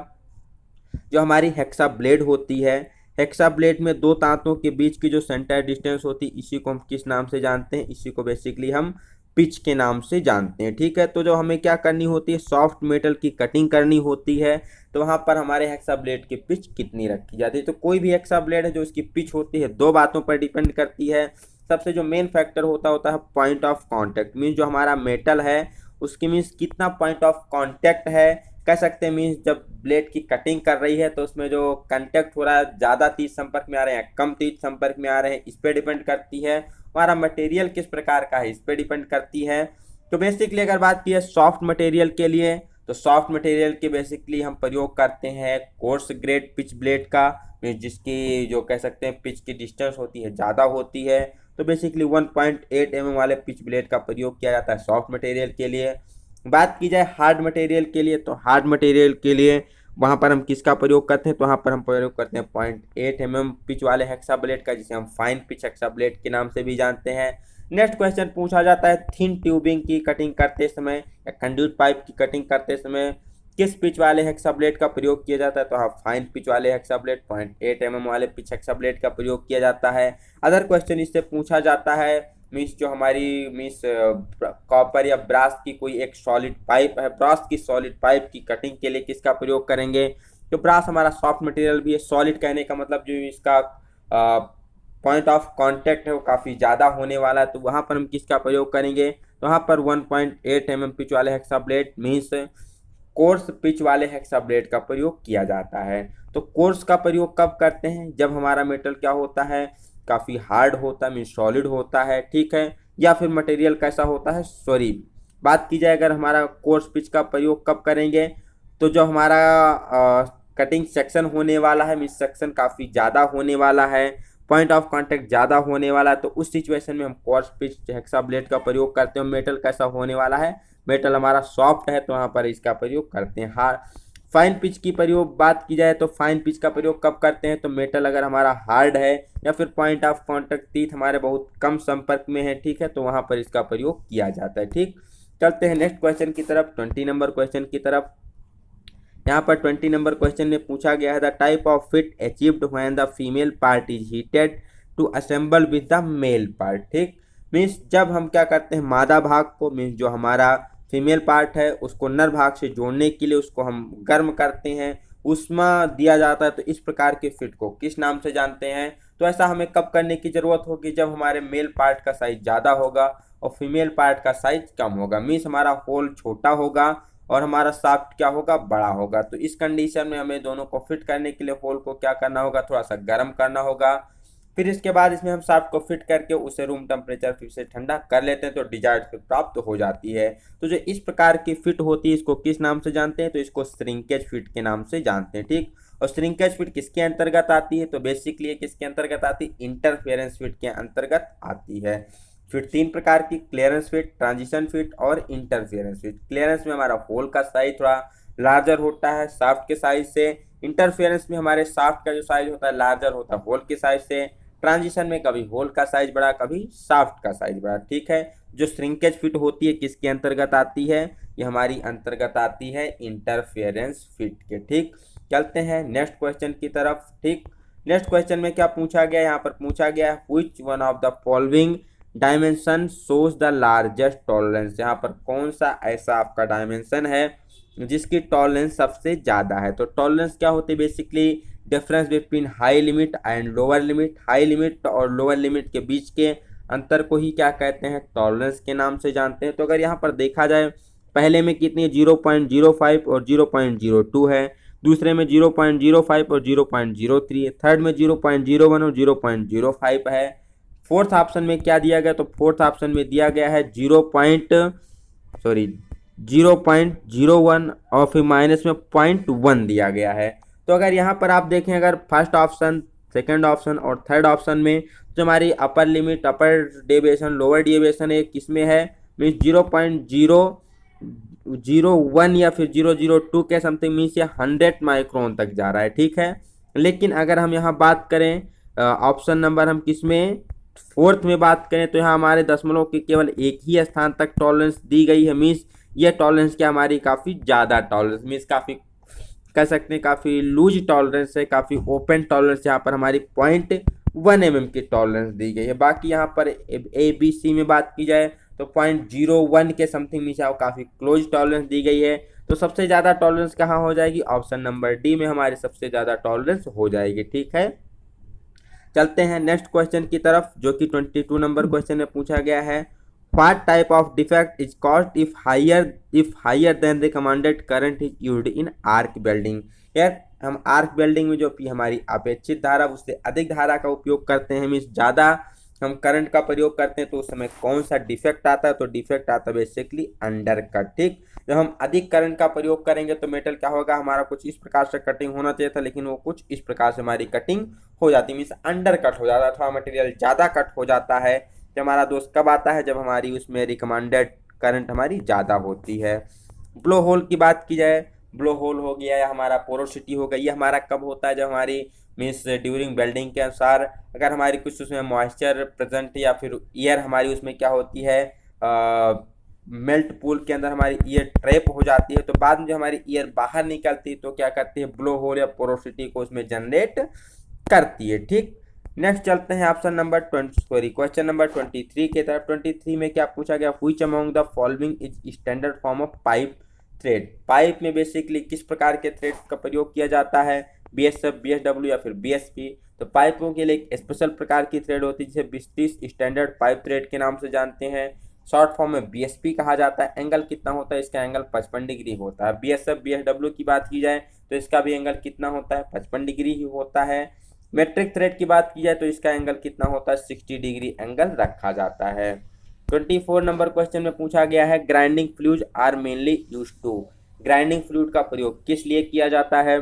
जो हमारी हेक्सा ब्लेड होती है, हेक्सा ब्लेड में दो दांतों के बीच की जो सेंटर डिस्टेंस होती है, इसी को हम किस नाम से जानते हैं, इसी को बेसिकली हम पिच के नाम से जानते हैं। ठीक है, तो जो हमें क्या करनी होती है, सॉफ्ट मेटल की कटिंग करनी होती है, तो वहाँ पर हमारे हेक्सा ब्लेड की पिच कितनी रखी जाती है। तो कोई भी हेक्सा ब्लेड है जो इसकी पिच होती है दो बातों पर डिपेंड करती है। सबसे जो मेन फैक्टर होता है पॉइंट ऑफ कॉन्टैक्ट, मीन्स जो हमारा मेटल है उसकी मीन्स कितना पॉइंट ऑफ कॉन्टैक्ट है, कह सकते हैं मीन्स जब ब्लेड की कटिंग कर रही है तो उसमें जो कांटेक्ट हो रहा है ज़्यादा तीज संपर्क में आ रहे हैं, कम तीज संपर्क में आ रहे हैं, इस पर डिपेंड करती है। हमारा मटेरियल किस प्रकार का है, इस पर डिपेंड करती है। तो बेसिकली अगर बात की है सॉफ्ट मटेरियल के लिए, तो सॉफ्ट मटेरियल के बेसिकली हम प्रयोग करते हैं कोर्स ग्रेड पिच ब्लेड का, जिसकी जो कह सकते हैं पिच की डिस्टेंस होती है ज़्यादा होती है, तो बेसिकली 1.8 mm वाले पिच ब्लेड का प्रयोग किया जाता है सॉफ्ट मटेरियल के लिए। बात की जाए हार्ड मटेरियल के लिए, तो हार्ड मटेरियल के लिए वहाँ पर हम किसका प्रयोग करते हैं, तो वहाँ पर हम प्रयोग करते हैं 0.8 mm पिच वाले हेक्सा ब्लेड का, जिसे हम फाइन पिच हेक्सा ब्लेड के नाम से भी जानते हैं। नेक्स्ट क्वेश्चन पूछा जाता है थिन ट्यूबिंग की कटिंग करते समय या कंड्यूट पाइप की कटिंग करते समय किस पिच वाले हेक्सा ब्लेड का प्रयोग किया जाता है, तो हाँ फाइन पिच वाले हेक्सा ब्लेड 0.8 mm वाले पिच हेक्सा ब्लेड का प्रयोग किया जाता है। अदर क्वेश्चन इससे पूछा जाता है मीन्स जो हमारी मीन्स कॉपर या ब्रास की कोई एक सॉलिड पाइप है, ब्रास की सॉलिड पाइप की कटिंग के लिए किसका प्रयोग करेंगे, तो ब्रास हमारा सॉफ्ट मटेरियल भी है, सॉलिड कहने का मतलब जो इसका पॉइंट ऑफ कांटेक्ट है वो काफ़ी ज़्यादा होने वाला है, तो वहाँ पर हम किसका प्रयोग करेंगे, तो वहाँ पर 1.8 mm पिच वाले hexa blade means course pitch वाले हेक्सा ब्लेड का प्रयोग किया जाता है। तो कोर्स का प्रयोग कब करते हैं, जब हमारा मेटल क्या होता है, काफ़ी हार्ड होता है, मीन्स सॉलिड होता है, ठीक है, या फिर मटेरियल कैसा होता है, सॉरी बात की जाए अगर हमारा कोर्स पिच का प्रयोग कब करेंगे, तो जो हमारा कटिंग सेक्शन होने वाला है, मीन्स सेक्शन काफ़ी ज़्यादा होने वाला है, पॉइंट ऑफ कांटेक्ट ज़्यादा होने वाला है, तो उस सिचुएशन में हम कोर्स पिच हेक्सा ब्लेड का प्रयोग करते हैं। मेटल कैसा होने वाला है, मेटल हमारा सॉफ्ट है, तो वहाँ पर इसका प्रयोग करते हैं। हार्ड फाइन पिच की प्रयोग बात की जाए तो फाइन पिच का प्रयोग कब करते हैं, तो मेटल अगर हमारा हार्ड है या फिर पॉइंट ऑफ कांटेक्ट तीत हमारे बहुत कम संपर्क में है, ठीक है, तो वहाँ पर इसका प्रयोग किया जाता है। ठीक, चलते हैं नेक्स्ट क्वेश्चन की तरफ, 20 नंबर क्वेश्चन की तरफ। यहाँ पर 20 नंबर क्वेश्चन में पूछा गया है the type of fit achieved when the female part is heated to assemble with the male part. ठीक, मीन्स जब हम क्या करते हैं मादा भाग को, मीन्स जो हमारा फीमेल पार्ट है उसको नर भाग से जोड़ने के लिए उसको हम गर्म करते हैं, उसमें दिया जाता है, तो इस प्रकार के फिट को किस नाम से जानते हैं। तो ऐसा हमें कब करने की जरूरत होगी, जब हमारे मेल पार्ट का साइज ज़्यादा होगा और फीमेल पार्ट का साइज कम होगा, मीन्स हमारा होल छोटा होगा और हमारा शाफ्ट क्या होगा, बड़ा होगा। तो इस कंडीशन में हमें दोनों को फिट करने के लिए होल को क्या करना होगा, थोड़ा सा गर्म करना होगा। फिर इसके बाद इसमें हम शाफ्ट को फिट करके उसे रूम टेम्परेचर फिर से ठंडा कर लेते हैं, तो डिजायर्ड फिट प्राप्त हो जाती है। तो जो इस प्रकार की फिट होती है इसको किस नाम से जानते हैं, तो इसको श्रिंकेज फिट के नाम से जानते हैं। ठीक, और श्रिंकेज फिट किसके अंतर्गत आती है, तो बेसिकली किसके अंतर्गत आती है, इंटरफेरेंस फिट के अंतर्गत आती है। फिर तीन प्रकार की, क्लियरेंस फिट, ट्रांजिशन फिट और इंटरफेरेंस फिट। क्लियरेंस में हमारा होल का साइज थोड़ा लार्जर होता है शाफ्ट के साइज से, इंटरफेरेंस में हमारे शाफ्ट का जो साइज होता है लार्जर होता है होल के साइज से, ट्रांजिशन में कभी होल का साइज बड़ा कभी शाफ्ट का साइज बड़ा। ठीक है, जो श्रिंकेज फिट होती है किसके अंतर्गत आती है, ये हमारी अंतर्गत आती है इंटरफेरेंस फिट के। ठीक, चलते हैं नेक्स्ट क्वेश्चन की तरफ। ठीक, नेक्स्ट क्वेश्चन में क्या पूछा गया, यहाँ पर पूछा गया है which one of the following dimension shows the largest tolerance. यहाँ पर कौन सा ऐसा आपका डायमेंशन है जिसकी टॉलरेंस सबसे ज़्यादा है। तो टॉलरेंस क्या होती है, basically difference between high limit and lower limit. High limit और लोअर लिमिट के बीच के अंतर को ही क्या कहते हैं, टॉलरेंस के नाम से जानते हैं। तो अगर यहाँ पर देखा जाए पहले में कितनी है, 0.05 और 0.02 है, दूसरे में 0.05 और 0.03 है, थर्ड में 0.01 और 0.05 है। फोर्थ ऑप्शन में क्या दिया गया, तो फोर्थ ऑप्शन में दिया गया है 0.01 और फिर माइनस में 0.1 दिया गया है। तो अगर यहाँ पर आप देखें, अगर फर्स्ट ऑप्शन, सेकंड ऑप्शन और थर्ड ऑप्शन में जो हमारी upper limit, upper deviation, lower deviation है किसमें है, मीन्स 0.001 या फिर 002 के समथिंग, मीन्स ये 100 माइक्रोन तक जा रहा है। ठीक है, लेकिन अगर हम यहाँ बात करें ऑप्शन नंबर हम किसमें, फोर्थ में बात करें, तो यहाँ हमारे दशमलव के केवल एक ही स्थान तक टॉलरेंस दी गई है। मीन्स ये टॉलरेंस क्या हमारी काफ़ी ज़्यादा टॉलरेंस, मीन्स काफ़ी कह सकते हैं काफ़ी लूज टॉलरेंस है, काफ़ी ओपन टॉलरेंस। यहाँ पर हमारी 0.1 mm की टॉलरेंस दी गई है। बाकी यहाँ पर ABC में बात की जाए तो 0.01 के समथिंग नीचे काफ़ी क्लोज टॉलरेंस दी गई है। तो सबसे ज़्यादा टॉलरेंस कहाँ हो जाएगी, ऑप्शन नंबर डी में हमारी सबसे ज़्यादा टॉलरेंस हो जाएगी। ठीक है, चलते हैं नेक्स्ट क्वेश्चन की तरफ, जो कि 22 नंबर क्वेश्चन में पूछा गया है what type of defect is caused if higher than recommended current is used in arc welding. यार हम आर्क वेल्डिंग में जो हमारी अपेक्षित धारा उससे अधिक धारा का उपयोग करते हैं, मीन्स ज़्यादा हम करंट का प्रयोग करते हैं, तो उस समय कौन सा डिफेक्ट आता है, तो डिफेक्ट आता है बेसिकली अंडर कट। ठीक, जब हम अधिक करंट का प्रयोग करेंगे तो मेटल क्या होगा, हमारा कुछ इस प्रकार से कटिंग होना चाहिए था, लेकिन वो कुछ इस प्रकार से हमारी कटिंग हो जाती है, मीन्स अंडर कट हो जाता है, थोड़ा मटेरियल ज़्यादा कट हो जाता है। तो हमारा दोष कब आता है, जब हमारी उसमें रिकमेंडेड करंट हमारी ज़्यादा होती है। ब्लो होल की बात की जाए, ब्लो होल हो गया या हमारा पोरोसिटी हो गई, ये हमारा कब होता है, जब हमारी मीन्स ड्यूरिंग वेल्डिंग के अनुसार अगर हमारी कुछ उसमें मॉइस्चर प्रेजेंट या फिर एयर हमारी उसमें क्या होती है, मेल्ट पूल के अंदर हमारी ईयर ट्रैप हो जाती है, तो बाद में जो हमारी ईयर बाहर निकलती है तो क्या करती है, ब्लो होल या पोरोसिटी को उसमें जनरेट करती है। ठीक, नेक्स्ट चलते हैं ऑप्शन नंबर क्वेश्चन नंबर 23 की तरफ। 23 में क्या पूछा गया, which among the following is standard form of pipe thread. Pipe में बेसिकली किस प्रकार के थ्रेड का प्रयोग किया जाता है, BSF, BSW या फिर BSP। तो पाइपों के लिए एक स्पेशल प्रकार की थ्रेड होती है जिसे 20-30 स्टैंडर्ड पाइप थ्रेड के नाम से जानते हैं। शॉर्ट फॉर्म में BSP कहा जाता है। एंगल कितना होता है, इसका एंगल 55 डिग्री होता है। BSF, BSW की बात की जाए तो इसका भी एंगल कितना होता है, 55 डिग्री ही होता है। मेट्रिक थ्रेड की बात की जाए तो इसका एंगल कितना होता है, 60 डिग्री एंगल रखा जाता है। 24 नंबर क्वेश्चन में पूछा गया है grinding fluid are mainly used to. Grinding fluid का प्रयोग किस लिए किया जाता है।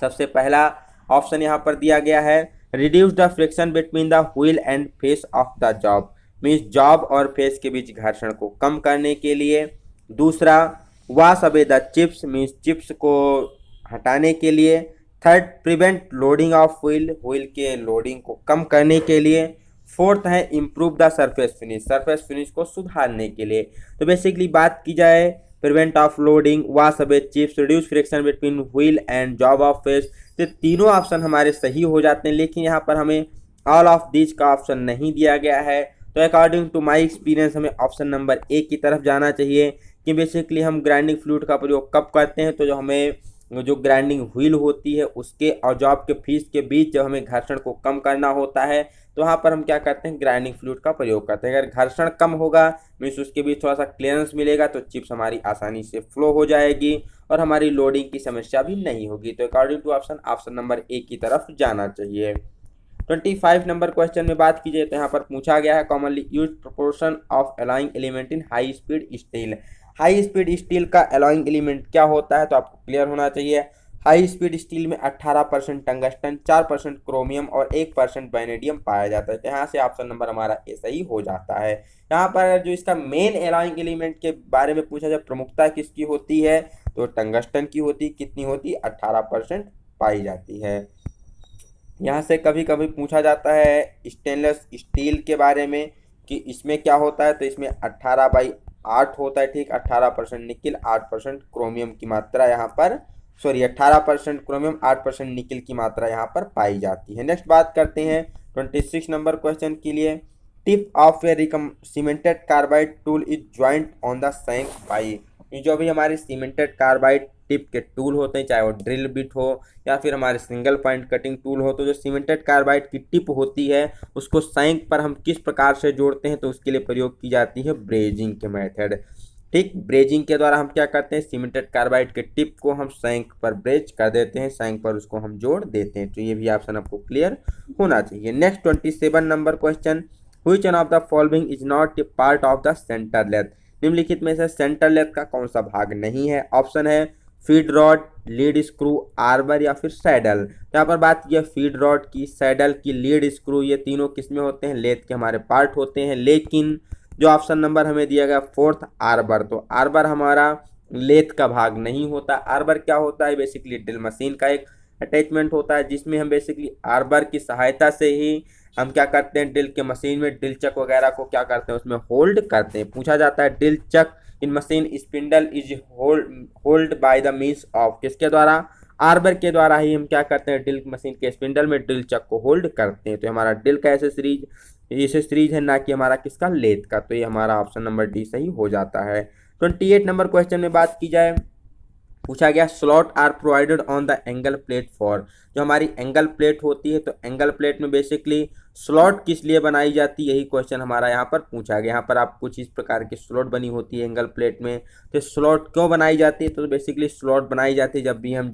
सबसे पहला ऑप्शन यहाँ पर दिया गया है reduce the friction between the wheel and face of the job, means job और फेस के बीच घर्षण को कम करने के लिए। दूसरा wash away the chips, means chips को हटाने के लिए। Third prevent loading of wheel के लोडिंग को कम करने के लिए। फोर्थ है इम्प्रूव द सरफेस फिनिश को सुधारने के लिए। तो बेसिकली बात की जाए prevent of loading, wash away chips, reduce friction between wheel and job of face. तो तीनों ऑप्शन हमारे सही हो जाते हैं, लेकिन यहाँ पर हमें ऑल ऑफ दीज का ऑप्शन नहीं दिया गया है। तो अकॉर्डिंग टू माई एक्सपीरियंस हमें ऑप्शन नंबर ए की तरफ जाना चाहिए कि बेसिकली हम ग्राइंडिंग फ्लूइड का प्रयोग कब करते हैं, तो जो हमें जो ग्राइंडिंग व्हील होती है उसके और जॉब के फीस के बीच जब हमें घर्षण को कम करना होता है, तो वहाँ पर हम क्या करते हैं, ग्राइंडिंग फ्लूइड का प्रयोग करते हैं। अगर घर्षण कम होगा मीन्स उसके बीच थोड़ा सा क्लियरेंस मिलेगा तो चिप्स हमारी आसानी से फ्लो हो जाएगी और हमारी लोडिंग की समस्या भी नहीं होगी। तो according to option number A की तरफ जाना चाहिए। 25 नंबर क्वेश्चन में बात कीजिए तो यहाँ पर पूछा गया है commonly used proportion of alloying element in high speed steel. High speed steel का अलाइंग एलिमेंट क्या होता है, तो आपको क्लियर होना चाहिए। हाई स्पीड स्टील में 18% टंगस्टन, 4% क्रोमियम और 1% वैनेडियम पाया जाता है। तो यहाँ से ऑप्शन नंबर हमारा ए सही हो जाता है। यहाँ पर जो इसका मेन अलाइंग एलिमेंट के बारे में पूछा जाए, प्रमुखता किसकी होती है, तो टंगस्टन की होती। कितनी होती, 18% पाई जाती है। यहाँ से कभी कभी पूछा जाता है स्टेनलेस स्टील के बारे में कि इसमें क्या होता है, तो इसमें 18/8 होता है। ठीक, 18% निकिल, 8% क्रोमियम की मात्रा यहाँ पर 18% क्रोमियम, 8% निकिल की मात्रा यहाँ पर पाई जाती है। नेक्स्ट बात करते हैं 26 नंबर क्वेश्चन के लिए। Tip of a cemented carbide tool is joined on the shank by. जो भी हमारे सीमेंटेड कार्बाइड टिप के टूल होते हैं, चाहे वो ड्रिल बिट हो या फिर हमारे सिंगल पॉइंट कटिंग टूल हो, तो जो सीमेंटेड कार्बाइड की टिप होती है उसको सैंक पर हम किस प्रकार से जोड़ते हैं, तो उसके लिए प्रयोग की जाती है ब्रेजिंग के मेथड। ठीक, ब्रेजिंग के द्वारा हम क्या करते हैं, सीमेंटेड कार्बाइड के टिप को हम सैंक पर ब्रेज कर देते हैं, सैंक पर उसको हम जोड़ देते हैं। तो ये भी ऑप्शन आपको क्लियर होना चाहिए। Next 27 number question, which one of the following is not a part of the centre lathe. निम्नलिखित में से सेंटर लेथ का कौन सा भाग नहीं है। ऑप्शन है feed rod, lead screw, arbor या फिर सैडल। यहाँ पर बात की है फीड रॉड की, सैडल की, लीड स्क्रू, ये तीनों किसमें होते हैं, लेथ के हमारे पार्ट होते हैं। लेकिन जो ऑप्शन नंबर हमें दिया गया फोर्थ आर्बर, तो आर्बर हमारा लेथ का भाग नहीं होता। आर्बर क्या होता है, बेसिकली ड्रिल मशीन का एक अटैचमेंट होता है जिसमें हम बेसिकली आर्बर की सहायता से ही हम क्या करते हैं, ड्रिल के मशीन में ड्रिल चक वगैरह को क्या करते हैं, उसमें होल्ड करते हैं। पूछा जाता है drill chuck in machine spindle is hold by the means of, किसके द्वारा, आर्बर के द्वारा ही हम क्या करते हैं, ड्रिल मशीन के स्पिंडल में ड्रिल चक को होल्ड करते हैं। तो हमारा ड्रिल का एसेसरीज है, ना कि हमारा किसका, लेथ का। तो ये हमारा ऑप्शन नंबर डी सही हो जाता है। 28 नंबर क्वेश्चन में बात की जाए, पूछा गया slot are provided on the angle plate for. जो हमारी एंगल प्लेट होती है, तो एंगल प्लेट में बेसिकली स्लॉट किस लिए बनाई जाती है, यही क्वेश्चन हमारा यहाँ पर पूछा गया। यहाँ पर आप कुछ इस प्रकार की स्लॉट बनी होती है एंगल प्लेट में। तो स्लॉट क्यों बनाई जाती है, तो बेसिकली स्लॉट बनाई जाती है जब भी हम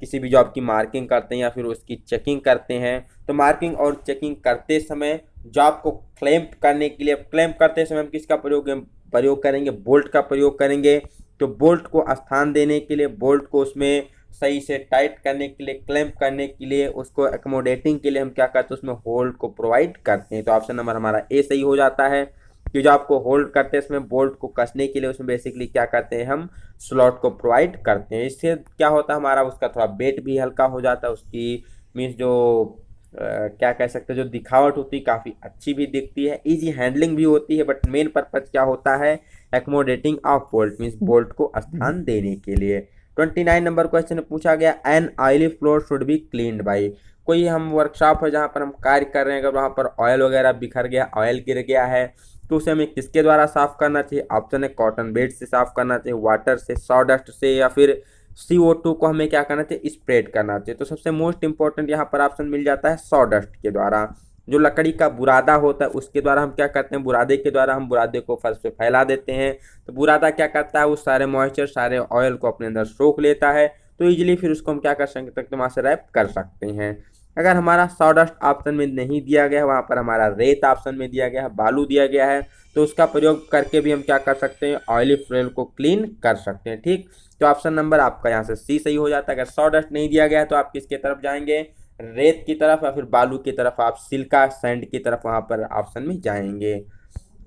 किसी भी जॉब की मार्किंग करते हैं या फिर उसकी चेकिंग करते हैं। तो मार्किंग और चेकिंग करते समय जॉब को क्लैंप करने के लिए, क्लैंप करते समय हम किसका प्रयोग करेंगे, बोल्ट का प्रयोग करेंगे। तो बोल्ट को स्थान देने के लिए, बोल्ट को उसमें सही से टाइट करने के लिए, क्लैंप करने के लिए, उसको एकोमोडेटिंग के लिए हम क्या करते हैं, उसमें होल्ड को प्रोवाइड करते हैं। तो ऑप्शन नंबर हमारा ए सही हो जाता है कि जो आपको होल्ड करते हैं इसमें बोल्ट को कसने के लिए उसमें बेसिकली क्या करते हैं, हम स्लॉट को प्रोवाइड करते हैं। इससे क्या होता है, हमारा उसका थोड़ा वेट भी हल्का हो जाता है, उसकी मीन्स जो क्या कह सकते हैं, जो दिखावट होती है काफ़ी अच्छी भी दिखती है, इजी हैंडलिंग भी होती है। बट मेन पर्पज क्या होता है, एक्मोडेटिंग ऑफ बोल्ट, मीन्स बोल्ट को स्थान देने के लिए। 29 नंबर क्वेश्चन में पूछा गया an oily floor should be cleaned by. कोई हम वर्कशॉप है जहाँ पर हम कार्य कर रहे हैं, अगर वहाँ पर ऑयल वगैरह बिखर गया, ऑयल गिर गया है, तो उसे हमें किसके द्वारा साफ करना चाहिए। ऑप्शन है कॉटन बेड से साफ करना चाहिए, वाटर से, सॉडस्ट से, या फिर CO2 को हमें क्या करना चाहिए, स्प्रेड करना चाहिए। तो सबसे मोस्ट इंपॉर्टेंट यहाँ पर ऑप्शन मिल जाता है सॉडस्ट के द्वारा। जो लकड़ी का बुरादा होता है उसके द्वारा हम क्या करते हैं, बुरादे के द्वारा हम बुरादे को फर्श पे फैला देते हैं। तो बुरादा क्या करता है, वो सारे मॉइस्चर, सारे ऑयल को अपने अंदर सोख लेता है। तो इजीली फिर उसको हम क्या कर सकते हैं, वहाँ से रैप कर सकते हैं। अगर हमारा सॉडस्ट ऑप्शन में नहीं दिया गया है, वहाँ पर हमारा रेत ऑप्शन में दिया गया है, बालू दिया गया है, तो उसका प्रयोग करके भी हम क्या कर सकते हैं, ऑयली फ्लोर को क्लीन कर सकते हैं। ठीक, तो ऑप्शन नंबर आपका यहाँ से सी सही हो जाता है। अगर सॉडस्ट नहीं दिया गया है तो आप किसके तरफ जाएंगे, रेत की तरफ या फिर बालू की तरफ, आप सिल्का सैंड की तरफ वहाँ पर ऑप्शन में जाएंगे।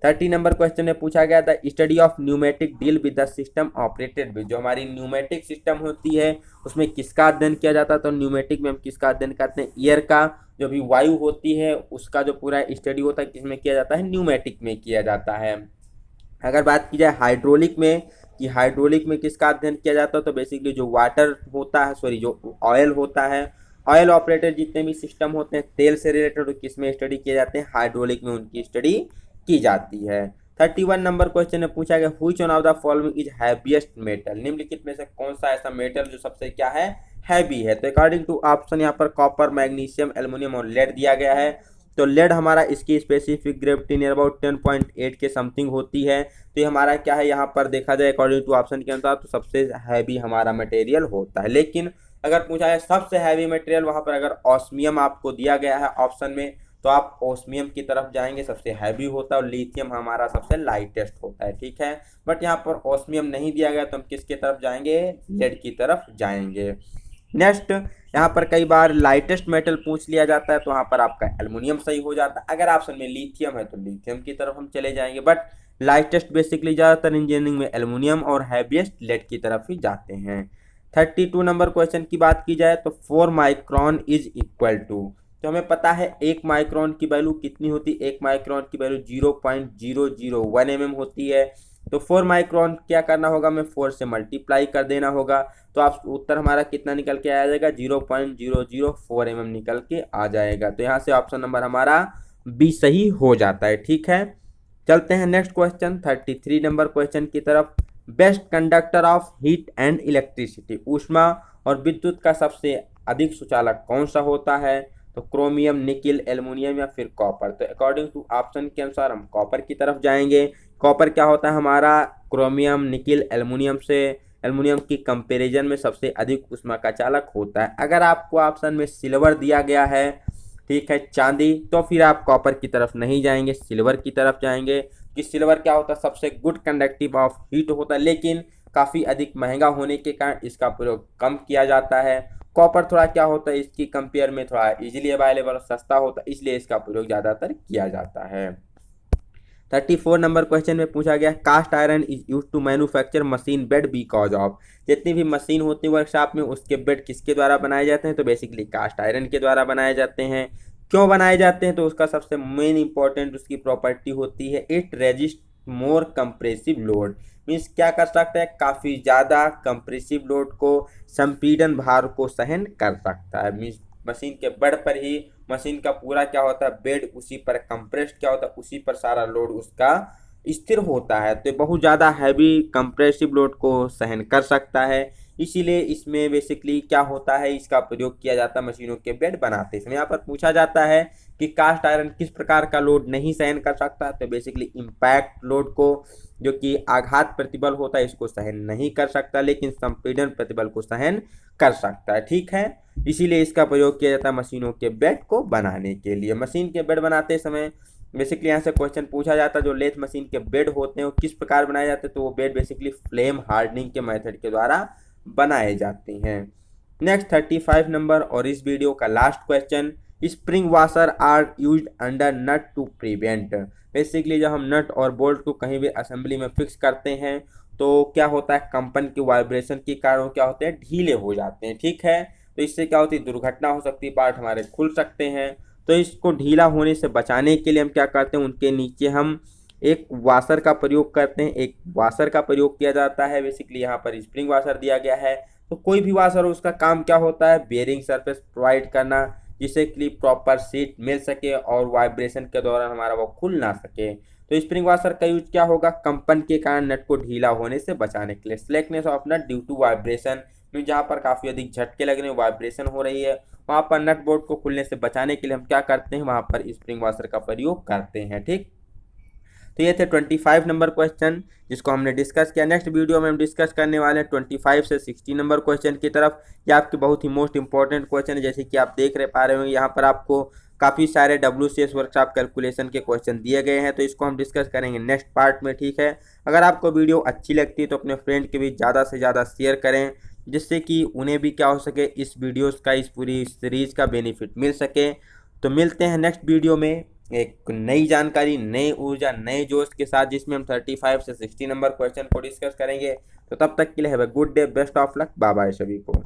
30 नंबर क्वेश्चन में पूछा गया था study of pneumatic deal with the system operated with. जो हमारी न्यूमेटिक सिस्टम होती है उसमें किसका अध्ययन किया जाता है, तो न्यूमेटिक में हम किसका अध्ययन करते हैं, एयर का, जो भी वायु होती है उसका जो पूरा स्टडी होता है किसमें किया जाता है, न्यूमेटिक में किया जाता है। अगर बात की जाए हाइड्रोलिक में कि हाइड्रोलिक में किसका अध्ययन किया जाता है, तो बेसिकली जो वाटर होता है, सॉरी जो ऑयल होता है, ऑयल ऑपरेटेड जितने भी सिस्टम होते हैं तेल से रिलेटेड, किस में स्टडी किए जाते हैं, हाइड्रोलिक में उनकी स्टडी की जाती है। 31 नंबर क्वेश्चन में पूछा गया which one of the following is heaviest metal, निम्नलिखित में से कौन सा ऐसा मेटल जो सबसे क्या है, हैवी है। तो अकॉर्डिंग टू ऑप्शन यहाँ पर कॉपर, मैग्नीशियम, एल्युमिनियम और लेड दिया गया है। तो लेड हमारा इसकी स्पेसिफिक ग्रेविटी नियर अबाउट 10.8 के समथिंग होती है। तो ये हमारा क्या है, यहाँ पर देखा जाए अकॉर्डिंग टू ऑप्शन के अनुसार तो सबसे हैवी हमारा मटेरियल होता है। लेकिन अगर पूछा है सबसे हैवी मटेरियल, वहाँ पर अगर ऑस्मियम आपको दिया गया है ऑप्शन में तो आप ऑस्मियम की तरफ जाएंगे, सबसे हैवी होता है, और लिथियम हमारा सबसे लाइटेस्ट होता है, ठीक है। बट यहाँ पर ऑस्मियम नहीं दिया गया तो हम किसके तरफ जाएंगे, लेड की तरफ जाएंगे। नेक्स्ट यहाँ पर कई बार लाइटेस्ट मेटल पूछ लिया जाता है तो वहाँ पर आपका एल्युमिनियम सही हो जाता है। अगर ऑप्शन में लिथियम है तो लिथियम की तरफ हम चले जाएंगे, बट लाइटेस्ट बेसिकली ज़्यादातर इंजीनियरिंग में एल्युमिनियम और हैवीएस्ट लेड की तरफ ही जाते हैं। 32 नंबर क्वेश्चन की बात की जाए तो 4 माइक्रोन इज इक्वल टू, तो हमें पता है 1 माइक्रोन की वैल्यू कितनी होती है, 1 माइक्रोन की वैल्यू 0.001 mm होती है। तो 4 माइक्रोन क्या करना होगा, हमें 4 से मल्टीप्लाई कर देना होगा। तो आप उत्तर हमारा कितना निकल के आ जाएगा, 0.004 mm निकल के आ जाएगा। तो यहाँ से ऑप्शन नंबर हमारा बी सही हो जाता है, ठीक है। चलते हैं नेक्स्ट क्वेश्चन 33 नंबर क्वेश्चन की तरफ। Best conductor of heat and electricity, ऊष्मा और विद्युत का सबसे अधिक सुचालक कौन सा होता है, तो क्रोमियम, निकिल, एल्युमिनियम या फिर कॉपर। तो अकॉर्डिंग टू ऑप्शन के अनुसार हम कॉपर की तरफ जाएंगे। कॉपर क्या होता है हमारा, क्रोमियम, निकिल, एल्युमिनियम की कंपैरिजन में सबसे अधिक ऊष्मा का चालक होता है। अगर आपको ऑप्शन में सिल्वर दिया गया है, ठीक है, चांदी, तो फिर आप कॉपर की तरफ नहीं जाएंगे, सिल्वर की तरफ जाएंगे। कि सिल्वर क्या होता है, सबसे गुड कंडक्टिव ऑफ हीट होता है, लेकिन काफ़ी अधिक महंगा होने के कारण इसका प्रयोग कम किया जाता है। कॉपर थोड़ा क्या होता है, इसकी कंपेयर में थोड़ा इजीली अवेलेबल और सस्ता होता है, इसलिए इसका प्रयोग ज़्यादातर किया जाता है। 34 नंबर क्वेश्चन में पूछा गया cast iron is use to manufacture machine bed because of, जितनी भी मशीन होती है वर्कशॉप में उसके बेड किसके द्वारा बनाए जाते हैं, तो बेसिकली कास्ट आयरन के द्वारा बनाए जाते हैं। क्यों बनाए जाते हैं, तो उसका सबसे मेन इंपॉर्टेंट उसकी प्रॉपर्टी होती है it resist more compressive load, means क्या कर सकता है, काफ़ी ज़्यादा कंप्रेसिव लोड को, संपीड़न भार को सहन कर सकता है। मीन्स मशीन के बेड पर ही मशीन का पूरा क्या होता है, बेड उसी पर कंप्रेस्ड क्या होता है, उसी पर सारा लोड उसका स्थिर होता है। तो बहुत ज़्यादा हैवी कंप्रेसिव लोड को सहन कर सकता है, इसीलिए इसमें बेसिकली क्या होता है, इसका प्रयोग किया जाता है मशीनों के बेड बनाते समय। यहाँ पर पूछा जाता है कि कास्ट आयरन किस प्रकार का लोड नहीं सहन कर सकता, तो बेसिकली इम्पैक्ट लोड को, जो कि आघात प्रतिबल होता है, इसको सहन नहीं कर सकता, लेकिन संपीड़न प्रतिबल को सहन कर सकता है, ठीक है। इसीलिए इसका प्रयोग किया जाता है मशीनों के बेड को बनाने के लिए। मशीन के बेड बनाते समय बेसिकली यहाँ से क्वेश्चन पूछा जाता है जो लेथ मशीन के बेड होते हैं वो किस प्रकार बनाए जाते हैं, तो वो बेड बेसिकली फ्लेम हार्डनिंग के मेथड के द्वारा बनाए जाते हैं। नेक्स्ट 35 नंबर और इस वीडियो का last question, spring washer are used under nut to prevent, basically जब हम नट और बोल्ट को कहीं भी असेंबली में फिक्स करते हैं तो क्या होता है, कंपन के वाइब्रेशन के कारण क्या होते हैं, ढीले हो जाते हैं, ठीक है। तो इससे क्या होती है, दुर्घटना हो सकती है, पार्ट हमारे खुल सकते हैं। तो इसको ढीला होने से बचाने के लिए हम क्या करते हैं, उनके नीचे हम एक वाशर का प्रयोग करते हैं, एक वाशर का प्रयोग किया जाता है। बेसिकली यहाँ पर स्प्रिंग वाशर दिया गया है, तो कोई भी वाशर हो उसका काम क्या होता है, बेयरिंग सरफेस प्रोवाइड करना, जिससे कि प्रॉपर सीट मिल सके और वाइब्रेशन के दौरान हमारा वो खुल ना सके। तो स्प्रिंग वाशर का यूज क्या होगा, कंपन के कारण नट को ढीला होने से बचाने के लिए। Slackness of nut due to vibration, में जहाँ पर काफ़ी अधिक झटके लग रहे हैं, वाइब्रेशन हो रही है, वहाँ पर नट बोल्ट को खुलने से बचाने के लिए हम क्या करते हैं, वहाँ पर स्प्रिंग वाशर का प्रयोग करते हैं, ठीक। तो ये थे 25 नंबर क्वेश्चन जिसको हमने डिस्कस किया। नेक्स्ट वीडियो में हम डिस्कस करने वाले हैं 25 से 60 नंबर क्वेश्चन की तरफ। ये आपके बहुत ही मोस्ट इंपॉर्टेंट क्वेश्चन है, जैसे कि आप देख पा रहे होंगे यहाँ पर आपको काफ़ी सारे WCS वर्कशॉप कैलकुलेशन के क्वेश्चन दिए गए हैं, तो इसको हम डिस्कस करेंगे नेक्स्ट पार्ट में, ठीक है। अगर आपको वीडियो अच्छी लगती है तो अपने फ्रेंड के बीच ज़्यादा से ज़्यादा शेयर करें, जिससे कि उन्हें भी क्या हो सके, इस वीडियोस का, इस पूरी सीरीज का बेनिफिट मिल सके। तो मिलते हैं नेक्स्ट वीडियो में एक नई जानकारी, नई ऊर्जा, नए जोश के साथ, जिसमें हम 35 से 60 नंबर क्वेश्चन को डिस्कस करेंगे। तो तब तक के लिए have a good day, best of luck, bye bye सभी को।